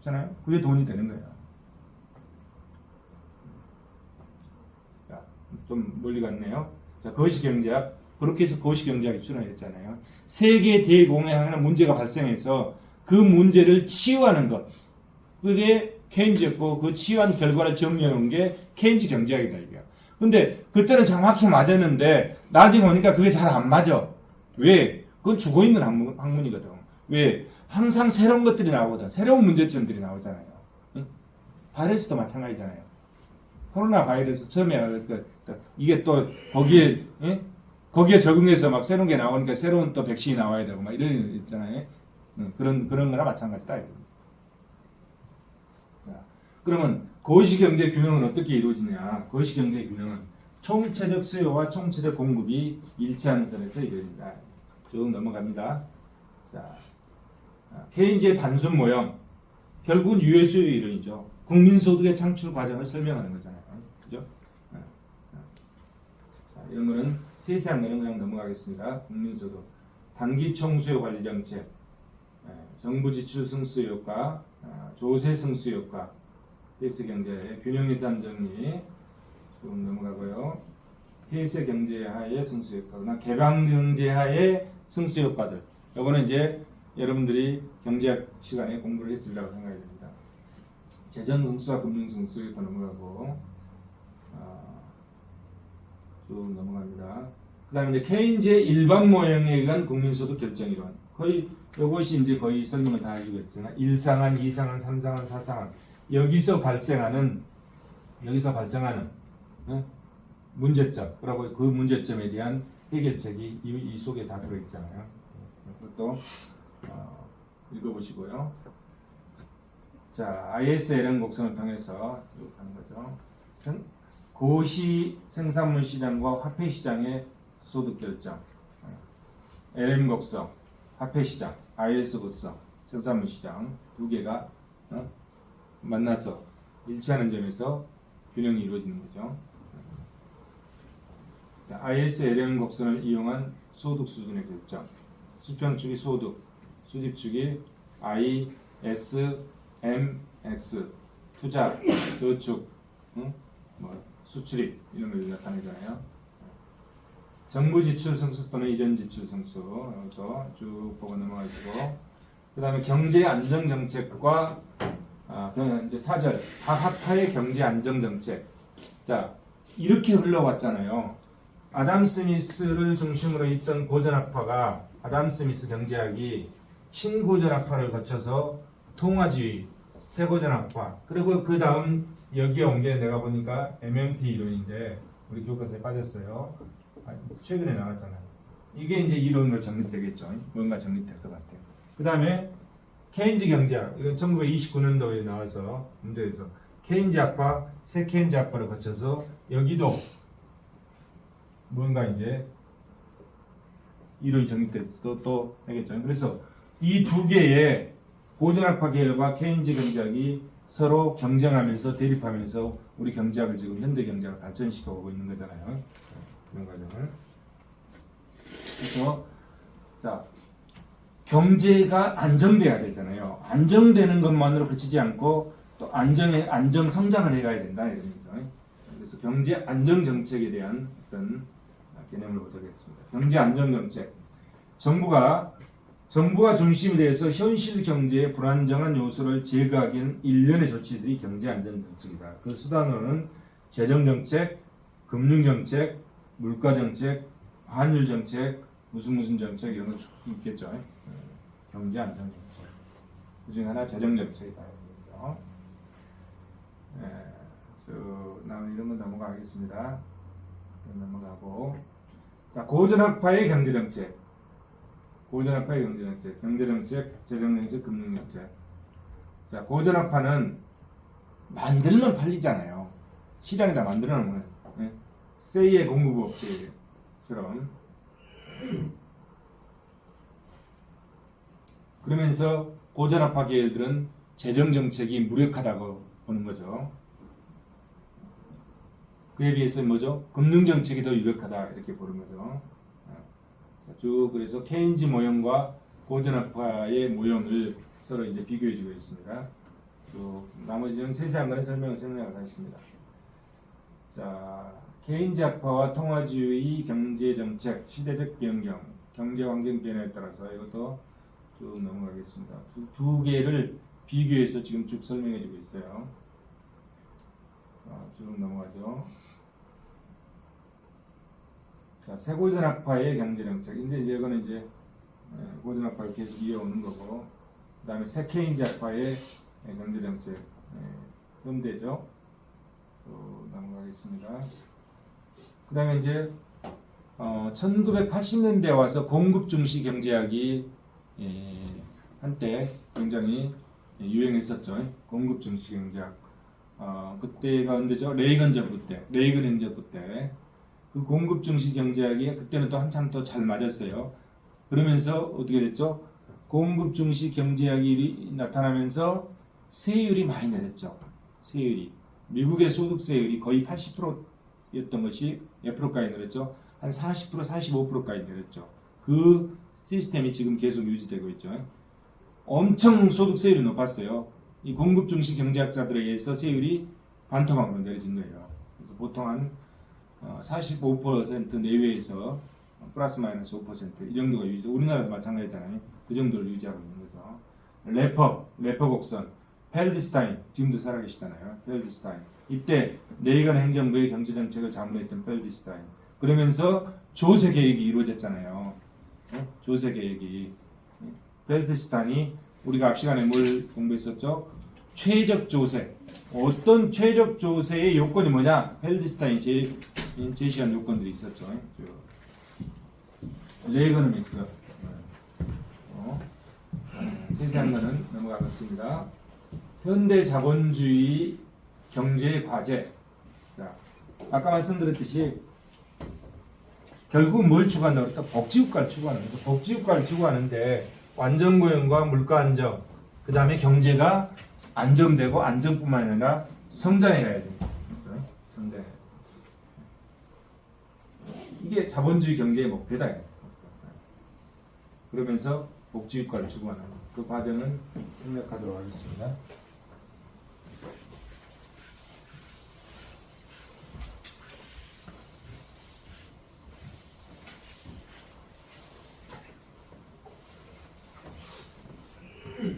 그렇잖아요? 그게 돈이 되는 거예요. 자, 좀 멀리 갔네요. 자, 거시경제학. 그렇게 해서 거시경제학이 출현했잖아요. 세계 대공행하는 문제가 발생해서 그 문제를 치유하는 것. 그게 케인즈였고, 그 치유한 결과를 정리해놓은 게 케인즈 경제학이다, 이게. 근데 그때는 정확히 맞았는데 나중에 보니까 그게 잘 안 맞아. 왜? 그건 죽어있는 학문이거든. 왜? 항상 새로운 것들이 나오거든. 새로운 문제점들이 나오잖아요. 응? 바이러스도 마찬가지잖아요. 코로나 바이러스 처음에 이게 또 거기에 응? 거기에 적응해서 막 새로운 게 나오니까 새로운 또 백신이 나와야 되고 막 이런 일 있잖아요. 응? 그런 거나 마찬가지다. 자, 그러면 거시경제 균형은 어떻게 이루어지냐? 거시경제 균형은 총체적 수요와 총체적 공급이 일치하는 선에서 이루어진다. 쭉 넘어갑니다. 자, 케인즈의 단순 모형, 결국은 유해수요 이론이죠. 국민소득의 창출 과정을 설명하는 거잖아요. 그죠? 자, 이런 거는 세세한 거는 그냥 넘어가겠습니다. 국민소득, 단기 총수요 관리 정책, 정부 지출 승수 효과, 조세 승수 효과, 헬스 경제의 균형 예산 정리 좀 넘어가고요. 헬스 경제 하에 승수 효과, 개방 경제 하에 승수 효과들. 이거는 이제 여러분들이 경제학 시간에 공부를 했으리라고 생각이 됩니다. 재정 승수와 금융 승수 더 넘어가고, 쭉 넘어갑니다. 그다음에 이제 케인즈의 일반 모형에 의한 국민소득 결정 이론. 거의 이것이 이제 거의 설명을 다 해주고 있잖아요. 1상한, 2상한, 3상한, 4상한. 여기서 발생하는 문제점, 그리고 그 문제점에 대한 해결책이 이 속에 다 들어있잖아요. 그것도 읽어보시고요. 자, ISLN 곡선을 통해서 이렇게 하는 거죠. 고시 생산물 시장과 화폐 시장의 소득 결정. LM 곡선, 화폐 시장, IS 곡선, 생산물 시장 두 개가 만나서 일치하는 점에서 균형이 이루어지는 거죠. ISLM 곡선을 이용한 소득 수준의 결정. 수평축이 소득, 수직축이 ISMX, 투자, 저축, 수출입 이런 걸 나타내잖아요. 정부 지출 승수 또는 이전 지출 승수 이것도 쭉 보고 넘어가시고, 그 다음에 경제 안정 정책과 이제 4절 다학파의 경제 안정 정책. 자, 이렇게 흘러왔잖아요. 아담 스미스를 중심으로 있던 고전학파가 아담 스미스 경제학이 신고전학파를 거쳐서 통화주의, 새고전학파, 그리고 그 다음 여기에 온 게 내가 보니까 MMT 이론인데 우리 교과서에 빠졌어요. 최근에 나왔잖아요. 이게 이제 이론으로 정립되겠죠. 뭔가 정립될 것 같아요. 그 다음에 케인즈 경제학, 이건 1929년도에 나와서 문제에서 케인즈 학파, 새 케인즈 학파를 거쳐서 여기도 뭔가 이제 이론이 정립돼서 또 하겠죠. 그래서 이 두 개의 고전학파 계열과 케인즈 경제학이 서로 경쟁하면서 대립하면서 우리 경제학을 지금 현대 경제학을 발전시켜 오고 있는 거잖아요. 이런 과정을. 그래서 자, 경제가 안정돼야 되잖아요. 안정되는 것만으로 그치지 않고 또 안정 성장을 해가야 된다 이런 거죠. 그래서 경제 안정 정책에 대한 어떤 개념을 보도록 하겠습니다. 경제 안정 정책. 정부가 중심이 돼서 현실 경제의 불안정한 요소를 제거하기 위한 일련의 조치들이 경제 안정 정책이다. 그 수단으로는 재정 정책, 금융 정책, 물가 정책, 환율 정책, 무슨 정책 이런 거 쭉 있겠죠. 경제 안정 정책. 그 중에 하나 재정 정책이다. 거죠. 예, 나는 이런 건 넘어가겠습니다. 넘어가고, 자, 고전학파의 경제정책, 경제정책, 재정정책, 금융정책. 자, 고전학파는 만들면 팔리잖아요. 시장에다 만들어 놓으면, 예? 세이의 공급업체처럼. 그러면서 고전학파 계열들은 재정정책이 무력하다고 보는 거죠. 그에 비해서 뭐죠? 금융정책이 더 유력하다 이렇게 보는 거죠. 자, 쭉 그래서 케인즈 모형과 고전학파의 모형을 서로 이제 비교해주고 있습니다. 또 나머지는 세세한 거는 설명을 하겠습니다. 자, 케인즈학파와 통화주의 경제정책, 시대적 변경, 경제환경 변화에 따라서 이것도 쭉 넘어가겠습니다. 두 개를 비교해서 지금 쭉 설명해주고 있어요. 쭉 넘어가죠. 자, 새고전학파의 경제정책. 이제 이거는 이제 고전학파를 계속 이어오는 거고, 그 다음에 새 케인즈학파의 경제정책 현대죠. 또 넘어가겠습니다. 그 다음에 이제 1980년대 와서 공급 중시 경제학이 한때 굉장히 유행했었죠. 공급 중시 경제학. 그때가 언제죠? 레이건 정부 때, 레이건 행정부 때. 그 공급 중시 경제학이 그때는 또 한참 더 잘 맞았어요. 그러면서 어떻게 됐죠? 공급 중시 경제학이 나타나면서 세율이 많이 내렸죠. 세율이. 미국의 소득세율이 거의 80%였던 것이 몇 프로까지 내렸죠? 한 40%, 45%까지 내렸죠. 그 시스템이 지금 계속 유지되고 있죠. 엄청 소득세율이 높았어요. 이 공급 중시 경제학자들에 의해서 세율이 반토막으로 내려진 거예요. 그래서 보통 한 45% 내외에서 플러스 마이너스 5% 이 정도가 유지. 우리나라도 마찬가지잖아요. 그 정도를 유지하고 있는 거죠. 래퍼 곡선, 펠드스타인 지금도 살아계시잖아요. 펠드스타인 이때 레이건 행정부의 경제정책을 자문했던 펠드스타인. 그러면서 조세 개혁이 이루어졌잖아요. 조세 개혁이. 펠드스타인이 우리가 앞 시간에 뭘 공부했었죠? 최적 조세. 어떤 최적 조세의 요건이 뭐냐? 펠드스타인이 제시한 요건들이 있었죠. 레이거노믹스. 세세한 거는 넘어가겠습니다. 현대 자본주의 경제 과제. 자, 아까 말씀드렸듯이 결국 뭘 추구한다고 했다? 복지국가를 추구하는 거죠. 복지국가를 추구하는데 완전고용과 물가 안정, 그 다음에 경제가 안정되고 안정뿐만 아니라 성장해야 됩니다. 성장. 이게 자본주의 경제의 목표다. 그러면서 복지국가를 추구하는 그 과정은 생략하도록 하겠습니다.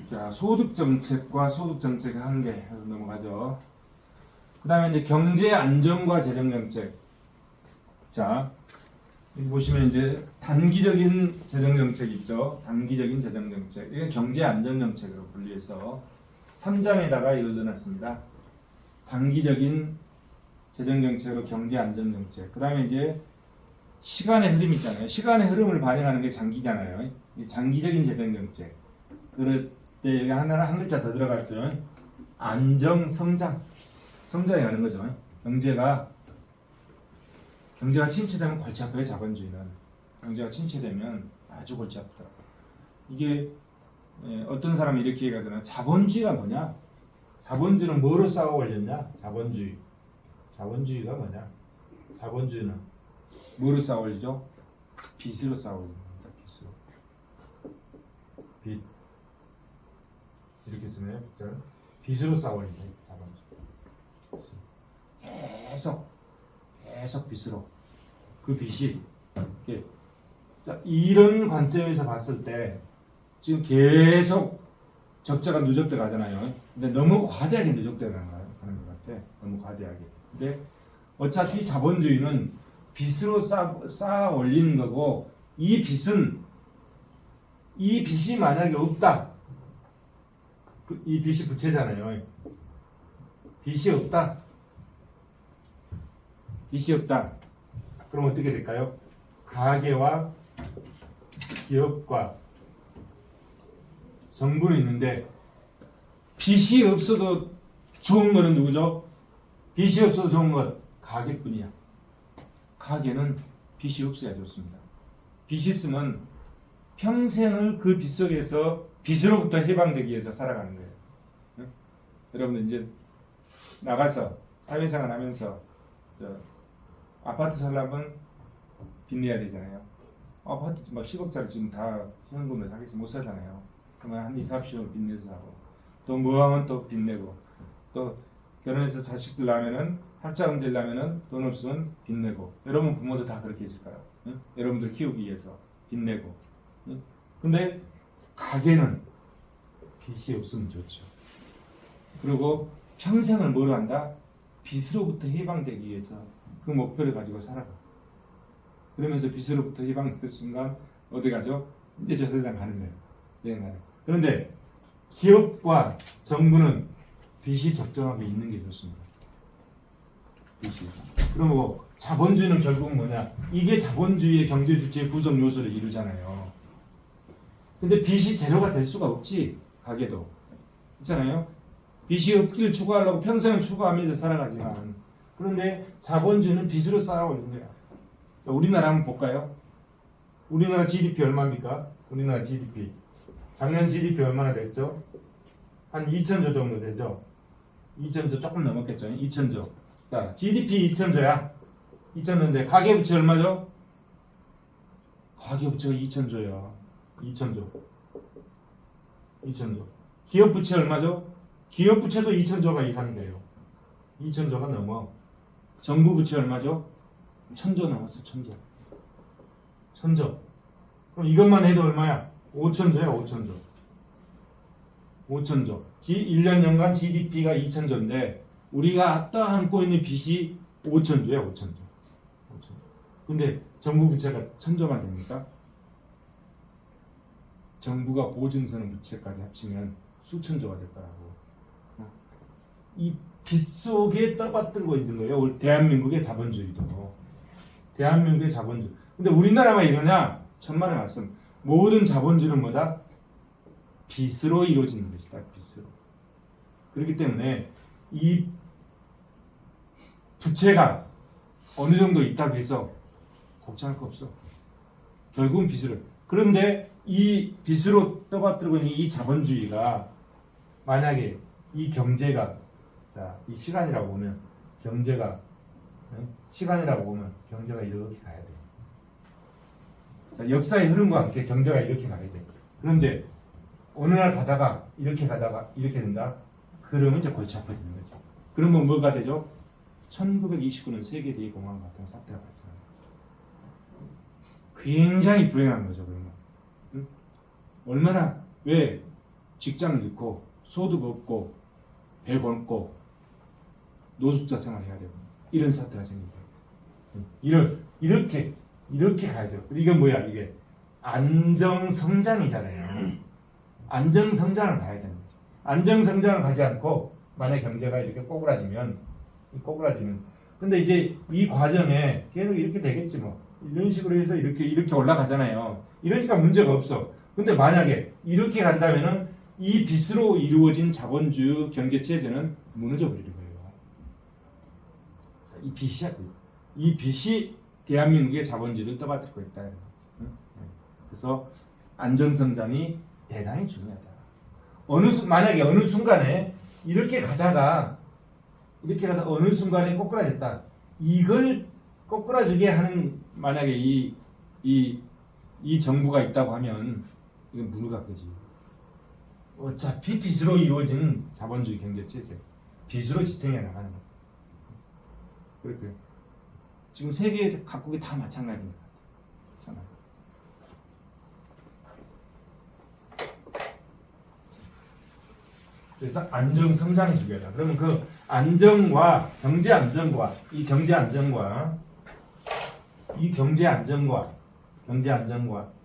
자, 소득정책과 소득정책의 한계 넘어가죠. 그 다음에 이제 경제 안정과 재정정책. 자, 여기 보시면 이제 단기적인 재정정책이 있죠. 단기적인 재정정책. 이게 경제 안정정책으로 분류해서 3장에다가 이걸 넣어놨습니다. 단기적인 재정정책으로 경제 안정정책. 그 다음에 이제 시간의 흐름 있잖아요. 시간의 흐름을 반영하는 게 장기잖아요. 장기적인 재정정책. 그럴 때 여기 하나 한 글자 더 들어갔죠. 안정, 성장. 성장이 가는 거죠. 경제가 침체되면 골치 아파요. 자본주의는. 경제가 침체되면 아주 골치 아프더라고요. 이게 어떤 사람이 이렇게 얘기하잖아요. 자본주의가 뭐냐? 자본주의는 뭐로 쌓아 올렸냐? 자본주의. 자본주의가 뭐냐? 자본주의는 뭐로 쌓아 올리죠? 빚으로 쌓아 올립니다. 빚으로. 빚. 이렇게 쓰면 빚으로 쌓아 올립니다. 자본주의. 계속 빚으로. 그 빚이 이렇게. 자, 이런 관점에서 봤을 때 지금 계속 적자가 누적돼 가잖아요. 근데 너무 과대하게 누적돼 가는 것 같아. 너무 과대하게. 근데 어차피 자본주의는 빚으로 쌓아 올리는 거고, 이 빚이 만약에 없다. 이 빚이 부채잖아요. 빚이 없다. 빚이 없다. 그럼 어떻게 될까요? 가계와 기업과 정부는 있는데 빚이 없어도 좋은 거는 누구죠? 빚이 없어도 좋은 것 가계뿐이야. 가계는 빚이 없어야 좋습니다. 빚이 있으면 평생을 그 빚 속에서 빚으로부터 해방되기 위해서 살아가는 거예요. 응? 여러분들 이제 나가서 사회생활 하면서 아파트 살려면 빚 내야 되잖아요. 아파트 막 10억짜리 지금 다 현금으로 사겠지 못 사잖아요. 그러면 한 2, 30억을 빚 내서 사고 또 뭐 하면 또 빚 내고 또 결혼해서 자식들 낳으면은 학자금 되려면은 돈 없으면 빚 내고 여러분 부모도 다 그렇게 했을까요? 응? 여러분들 키우기 위해서 빚 내고 응? 근데 가게는 빚이 없으면 좋죠. 그리고 평생을 뭐로 한다? 빚으로부터 해방되기 위해서 그 목표를 가지고 살아가. 그러면서 빚으로부터 해방된 순간 어디 가죠? 이제 저 세상 가는 거예요. 여행 그런데 기업과 정부는 빚이 적정하게 있는 게 좋습니다. 빚이. 그럼 뭐 자본주의는 결국은 뭐냐? 이게 자본주의의 경제 주체의 구성 요소를 이루잖아요. 근데 빚이 제로가 될 수가 없지. 가게도. 있잖아요. 빚이 없기를 추구하려고 평생을 추구하면서 살아가지만 그런데 자본주의는 빚으로 쌓아올린 거야. 우리나라 한번 볼까요? 우리나라 GDP 얼마입니까? 우리나라 GDP. 작년 GDP 얼마나 됐죠? 한 2천조 정도 되죠? 2천조 조금 넘었겠죠? 2천조. 자, GDP 2천조야. 2천조인데 가계부채 얼마죠? 가계부채가 2천조야. 2천조. 2천조. 기업부채 얼마죠? 기업부채도 2천조가 이상돼요. 2천조가 넘어. 정부부채 얼마죠? 1,000조 넘었어. 1,000조. 1,000조. 그럼 이것만 해도 얼마야? 5천조야. 5천조. 5천조. 1년 연간 GDP가 2천조인데 우리가 떠안고 있는 빚이 5천조야. 5천조. 5천조. 근데 정부 부채가 1,000조만 됩니까? 정부가 보증서는 부채까지 합치면 수천조가 될 거라고. 이 빚 속에 떠받들고 있는 거예요. 대한민국의 자본주의도. 대한민국의 자본주의. 근데 우리나라만 이러냐? 천만의 말씀. 모든 자본주의는 뭐다? 빚으로 이루어지는 것이다. 빚으로. 그렇기 때문에 이 부채가 어느 정도 있다고 해서 걱정할 거 없어. 결국은 빚으로. 그런데 이 빚으로 떠받들고 있는 이 자본주의가 만약에 이 경제가 자, 이 시간이라고 보면 경제가 시간이라고 보면 경제가 이렇게 가야 돼. 자, 역사의 흐름과 함께 경제가 이렇게 가야 돼. 그런데 어느 날 가다가 이렇게 된다. 그러면 이제 골치 아파지는 거지. 그러면 뭐가 되죠? 1929년 세계 대공황 같은 사태가 발생합니다. 굉장히 불행한 거죠. 그러면 응? 얼마나 왜 직장을 잃고 소득 없고 배 굶고 노숙자 생활해야 되고 이런 사태가 생긴다. 이렇게 가야 돼요. 이게 뭐야? 이게 안정성장이잖아요. 안정성장을 가야 되는 거지. 안정성장을 가지 않고 만약 경제가 이렇게 꼬꾸라지면 근데 이제 이 과정에 계속 이렇게 되겠지 뭐. 이런 식으로 해서 이렇게 올라가잖아요. 이러니까 문제가 없어. 근데 만약에 이렇게 간다면은 이 빚으로 이루어진 자본주의 경제 체제는 무너져 버리는 거예요. 이 빚이야. 이 빚이 대한민국의 자본주의를 떠받들고 있다. 그래서 안정성장이 대단히 중요하다. 만약에 어느 순간에 이렇게 가다가 어느 순간에 꼬꾸라졌다. 이걸 꼬꾸라지게 하는 만약에 이 정부가 있다고 하면 이건 무너가 거지. 어차피 빚으로 이루어진 자본주의 경제 체제, 빚으로 지탱해 나가는 거. 그렇게 지금 세계 각국이 다 마찬가지인 것 같아요. 그래서 안정 성장이 중요하다. 그러면 그 안정과 경제 안정과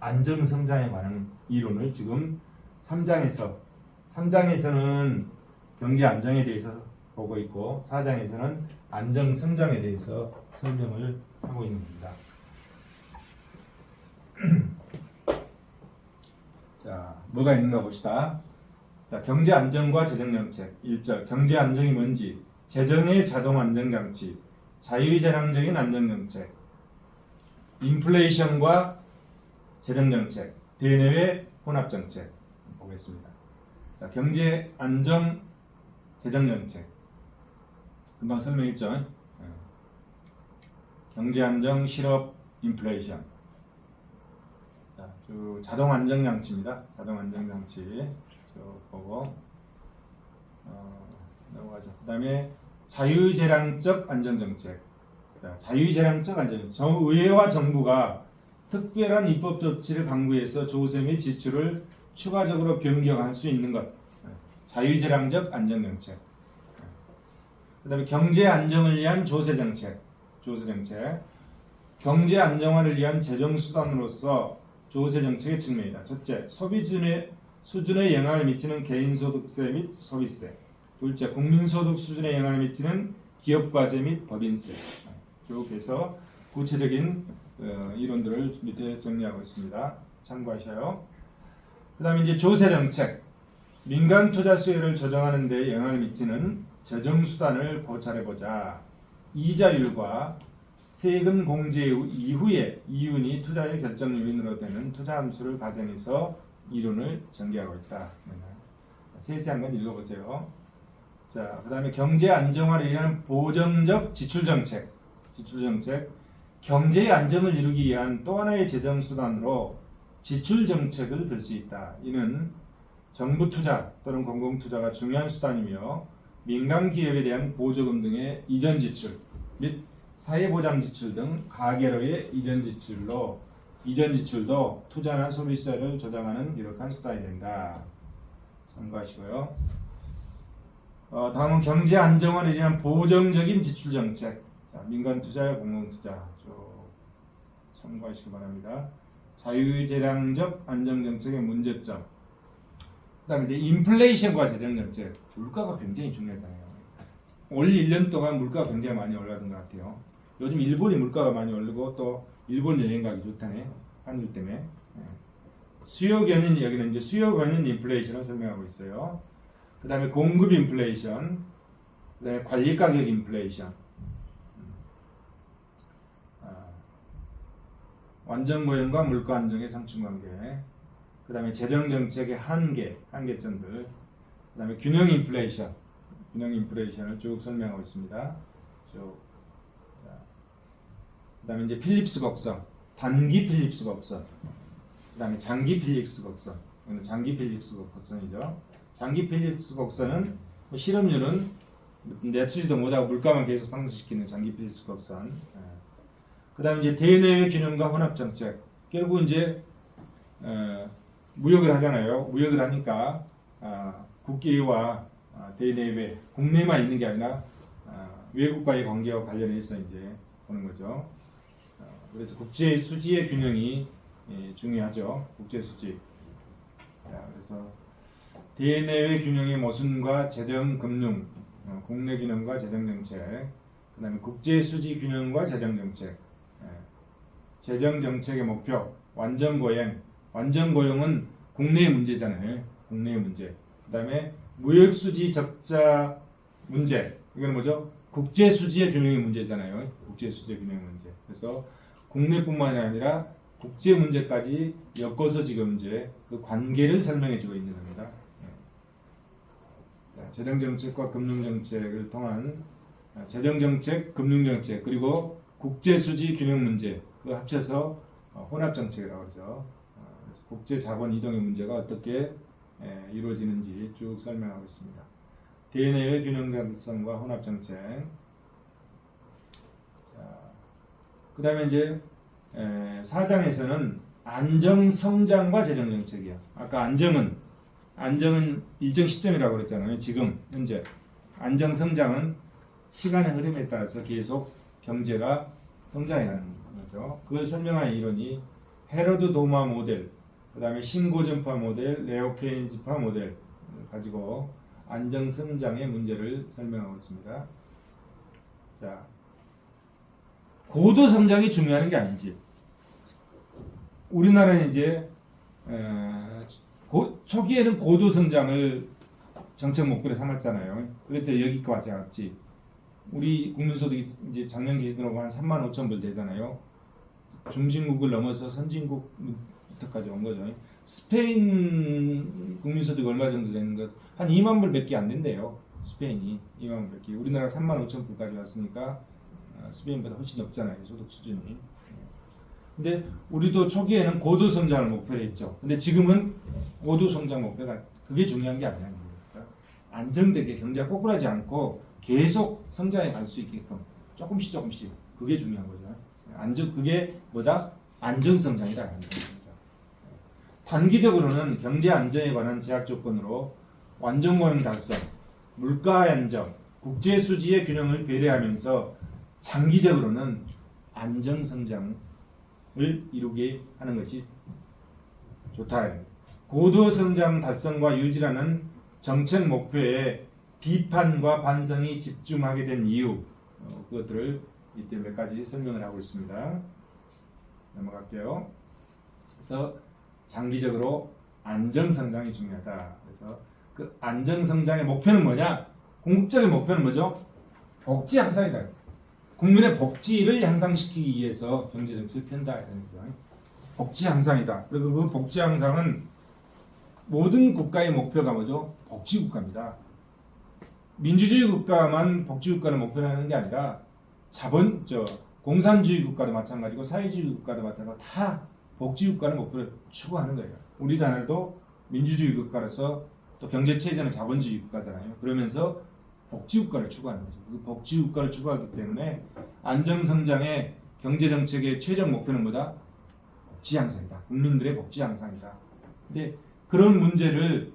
안정 성장에 관한 이론을 지금 3장에서는 경제 안정에 대해서 보고 있고 4장에서는 안정 성장에 대해서 설명을 하고 있는 겁니다. 자, 뭐가 있는가 봅시다. 자, 경제 안정과 재정 정책 1절. 경제 안정이 뭔지, 재정의 자동 안정 장치, 자유재량적인 안정 정책, 인플레이션과 재정 정책, 대내외 혼합 정책 보겠습니다. 자, 경제 안정, 재정 정책. 금방 설명했죠. 경제 안정, 실업, 인플레이션. 자, 자동 안정 장치입니다. 자동 안정 장치 쭉 보고 넘어가죠. 그다음에 자유재량적 안정 정책. 자, 자유재량적 안정. 의회와 정부가 특별한 입법 조치를 강구해서 조세 및 지출을 추가적으로 변경할 수 있는 것. 자유재량적 안정 정책. 그다음에 경제 안정을 위한 조세 정책. 조세 정책. 경제 안정화를 위한 재정 수단으로서 조세 정책의 측면이다. 첫째, 소비 수준에 영향을 미치는 개인소득세 및 소비세. 둘째, 국민소득 수준에 영향을 미치는 기업과세 및 법인세. 쭉 해서 구체적인 이론들을 밑에 정리하고 있습니다. 참고하셔요. 그 다음에 이제 조세 정책. 민간 투자 수요를 조정하는 데 영향을 미치는 재정 수단을 고찰해보자. 이자율과 세금 공제 이후에 이윤이 투자의 결정 요인으로 되는 투자 함수를 가정해서 이론을 전개하고 있다. 세세한 건 읽어보세요. 자, 그 다음에 경제 안정화를 위한 보정적 지출 정책. 지출 정책. 경제의 안정을 이루기 위한 또 하나의 재정 수단으로 지출 정책을 들 수 있다. 이는 정부 투자 또는 공공 투자가 중요한 수단이며 민간 기업에 대한 보조금 등의 이전 지출 및 사회보장 지출 등 가계로의 이전 지출도 투자나 소비세를 조정하는 유력한 수단이 된다. 참고하시고요. 다음은 경제 안정화를 위한 보정적인 지출 정책. 자, 민간 투자, 공공 투자 쭉 참고하시기 바랍니다. 자유재량적 안정 정책의 문제점. 그다음에 이제 인플레이션과 재정 정책. 물가가 굉장히 중요하잖아요. 올 1년 동안 물가가 굉장히 많이 올라간 것 같아요. 요즘 일본이 물가가 많이 오르고 또 일본 여행 가기 좋다네. 환율 때문에. 수요 견인, 여기는 이제 수요 견인 인플레이션을 설명하고 있어요. 그 다음에 공급 인플레이션, 그 다음에 관리 가격 인플레이션, 완전 고용과 물가 안정의 상충관계, 그 다음에 재정 정책의 한계점들, 그 다음에 균형 인플레이션을 쭉 설명하고 있습니다. 그 다음에 이제 필립스 곡선, 단기 필립스 곡선, 그 다음에 장기 필립스 곡선. 이건 장기 필립스 곡선이죠. 장기 필립스 곡선은 실업률은 내추지도 못하고 물가만 계속 상승시키는 장기 필립스 곡선. 그 다음에 이제 대내외 균형과 혼합 정책. 결국 이제 무역을 하잖아요. 무역을 하니까 국계와 대내외, 국내만 있는 게 아니라 외국과의 관계와 관련해서 이제 보는 거죠. 그래서 국제 수지의 균형이 중요하죠. 국제 수지. 그래서 대내외 균형의 모순과 재정 금융, 국내 균형과 재정 정책, 그다음에 국제 수지 균형과 재정 정책, 재정 정책의 목표, 완전 고용. 완전 고용은 국내의 문제잖아요. 국내의 문제. 그다음에 무역 수지 적자 문제. 이건 뭐죠? 국제 수지의 균형의 문제잖아요. 국제 수지의 균형의 문제. 그래서 국내뿐만이 아니라 국제 문제까지 엮어서 지금 이제 그 관계를 설명해주고 있는 겁니다. 재정 정책과 금융 정책을 통한 재정 정책, 금융 정책 그리고 국제 수지 균형 문제 그 합쳐서 혼합 정책이라고 하죠. 그래서 국제 자본 이동의 문제가 어떻게 이루어지는지 쭉 설명하고 있습니다. 대내외 균형 감성과 혼합 정책. 그 다음에 이제 4장에서는 안정 성장과 재정 정책이야. 아까 안정은 일정 시점이라고 그랬잖아요. 지금 현재 안정 성장은 시간의 흐름에 따라서 계속 경제가 성장해가는 거죠. 그걸 설명한 이론이 헤로드 도마 모델, 그 다음에 신고전파 모델, 레오 케인즈파 모델 가지고 안정성장의 문제를 설명하고 있습니다. 자, 고도 성장이 중요한 게 아니지. 우리나라는 이제 초기에는 고도 성장을 정책 목표로 삼았잖아요. 그래서 여기까지 왔지. 우리 국민소득이 이제 작년 기준으로 한 3만 5천 불 되잖아요. 중진국을 넘어서 선진국부터까지 온 거죠. 스페인 국민소득 얼마 정도 되는 것? 한 2만 불밖에 안 된대요. 스페인이 2만 불밖에. 우리나라 3만 5천 불까지 왔으니까 스페인보다 훨씬 높잖아요. 소득 수준이. 근데 우리도 초기에는 고도 성장을 목표로 했죠. 근데 지금은 고도 성장 목표가 그게 중요한 게 아니야. 그러니까 안정되게 경제가 꼬꾸라지 않고 계속 성장해 갈 수 있게끔 조금씩 그게 중요한 거죠. 그게 뭐다? 안정성장이다. 안정성장. 단기적으로는 경제 안정에 관한 제약 조건으로 완전고용 달성, 물가 안정, 국제 수지의 균형을 배려하면서 장기적으로는 안정성장을 이루게 하는 것이 좋다. 고도 성장 달성과 유지라는 정책 목표에 비판과 반성이 집중하게 된 이유, 그것들을 이때 몇 가지 설명을 하고 있습니다. 넘어갈게요. 그래서 장기적으로 안정성장이 중요하다. 그래서 그 안정성장의 목표는 뭐냐? 궁극적인 목표는 뭐죠? 복지 향상이다. 국민의 복지를 향상시키기 위해서 경제정책을 편다. 복지 향상이다. 그리고 그 복지 향상은 모든 국가의 목표가 뭐죠? 복지국가입니다. 민주주의 국가만 복지국가를 목표로 하는 게 아니라 공산주의 국가도 마찬가지고 사회주의 국가도 마찬가지고 다 복지국가를 목표로 추구하는 거예요. 우리나라도 민주주의 국가로서 또 경제체제는 자본주의 국가잖아요. 그러면서 복지국가를 추구하는 거죠. 그 복지국가를 추구하기 때문에 안정성장의 경제정책의 최종 목표는 뭐다? 복지 향상이다. 국민들의 복지 향상이다. 근데 그런 문제를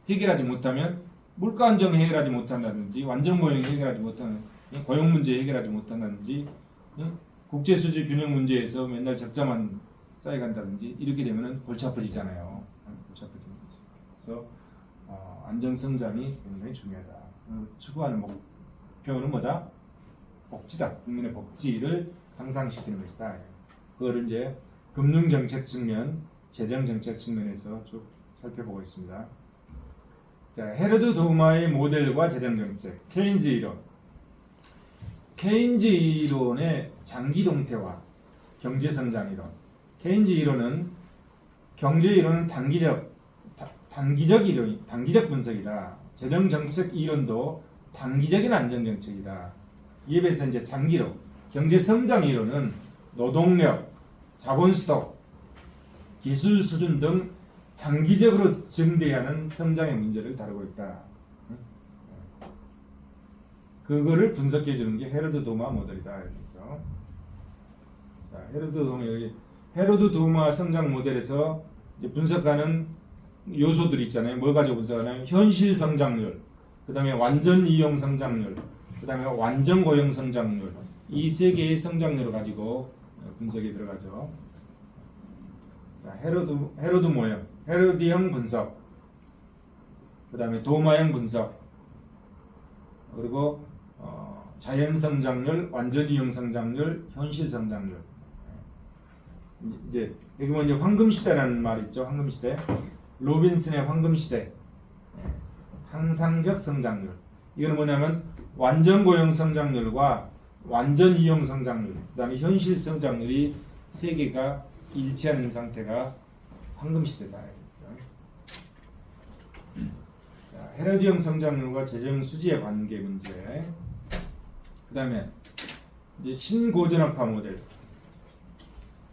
해결하지 못하면 물가 안정 해결하지 못한다든지 완전 고용 해결하지 못하는 고용 문제 해결하지 못한다든지 국제 수지 균형 문제에서 맨날 적자만 쌓여간다든지 이렇게 되면은 골치 아파지잖아요. 골치 아파지는 거지. 그래서 안정성장이 굉장히 중요하다. 추구하는 목표는 뭐다? 복지다. 국민의 복지를 향상시키는 것이다. 그거를 이제 금융정책 측면, 재정정책 측면에서 쭉 살펴보고 있습니다. 자, 헤러드 도마의 모델과 재정정책, 케인즈 이론. 케인즈 이론의 장기 동태화, 경제성장 이론. 케인즈 이론은 경제 이론은 단기적 분석이다. 재정정책 이론도 단기적인 안정정책이다. 이에 비해서 이제 장기로 경제성장 이론은 노동력, 자본수도, 기술 수준 등 장기적으로 증대하는 성장의 문제를 다루고 있다. 그거를 분석해 주는 게 헤러드 도마 모델이다. 이렇죠. 자, 헤러드 도마 성장 모델에서 이제 분석하는 요소들이 있잖아요. 뭘 가지고 분석하냐면 현실 성장률, 그 다음에 완전 이용 성장률, 그 다음에 완전 고용 성장률, 이 세 개의 성장률을 가지고 분석에 들어가죠. 자, 헤러드 모형, 헤러드형 분석, 그 다음에 도마형 분석, 그리고 자연 성장률, 완전 이용 성장률, 현실 성장률. 이제 여기 먼저 황금 시대라는 말이 있죠. 황금 시대. 로빈슨의 황금 시대. 항상적 성장률. 이거는 뭐냐면 완전 고용 성장률과 완전 이용 성장률, 그다음에 현실 성장률이 세 개가 일치하는 상태가 황금 시대다. 자, 헤러드형 성장률과 재정 수지의 관계 문제. 그다음에 이제 신고전학파 모델.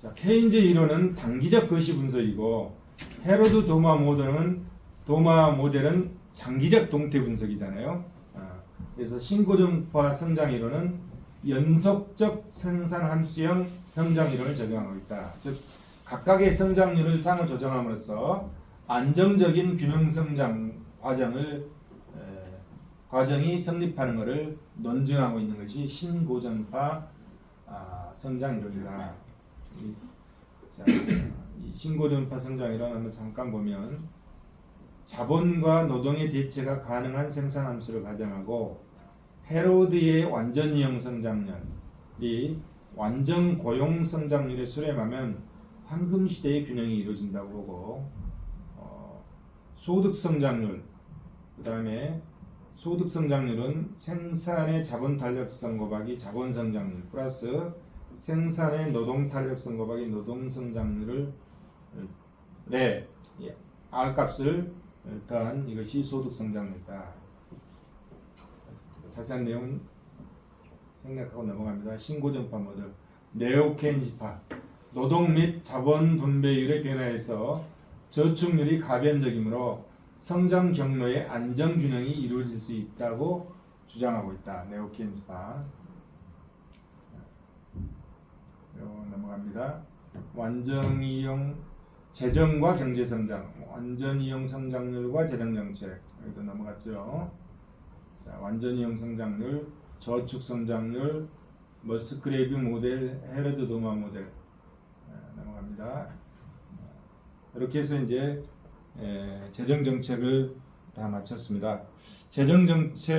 자, 케인즈 이론은 단기적 거시 분석이고 헤러드 도마 모델은 장기적 동태 분석이잖아요. 그래서 신고전파 성장 이론은 연속적 생산 함수형 성장 이론을 적용하고 있다. 즉 각각의 성장률을 상호 조정함으로써 안정적인 균형 성장 과정이 성립하는 것을 논증하고 있는 것이 신고전파 성장 이론이다. 이 신고전파 성장 이론 한번 잠깐 보면 자본과 노동의 대체가 가능한 생산 함수를 가정하고 헤로드의 완전 이용 성장률이 완전 고용 성장률에 수렴하면 황금 시대의 균형이 이루어진다고 보고 소득 성장률 그 다음에 소득 성장률은 생산의 자본 탄력성 곱하기 자본 성장률 플러스 생산의 노동 탄력성 곱하기 노동 성장률을 R 값을 더한 이것이 소득 성장률이다. 자세한 내용은 생략하고 넘어갑니다. 신고정파 모델 네오케인지파 노동 및 자본 분배율의 변화에서 저축률이 가변적이므로 성장 경로의 안정 균형이 이루어질 수 있다고 주장하고 있다. 네오케인지파. 넘어갑니다. 완전이용 재정과 경제 성장, 완전이용 성장률과 재정 정책 여기도 넘어갔죠. 자, 완전이용 성장률, 저축 성장률, 머스크레이브 모델, 헤러드 도마 모델 넘어갑니다. 이렇게 해서 이제 재정 정책을 다 마쳤습니다. 재정 정책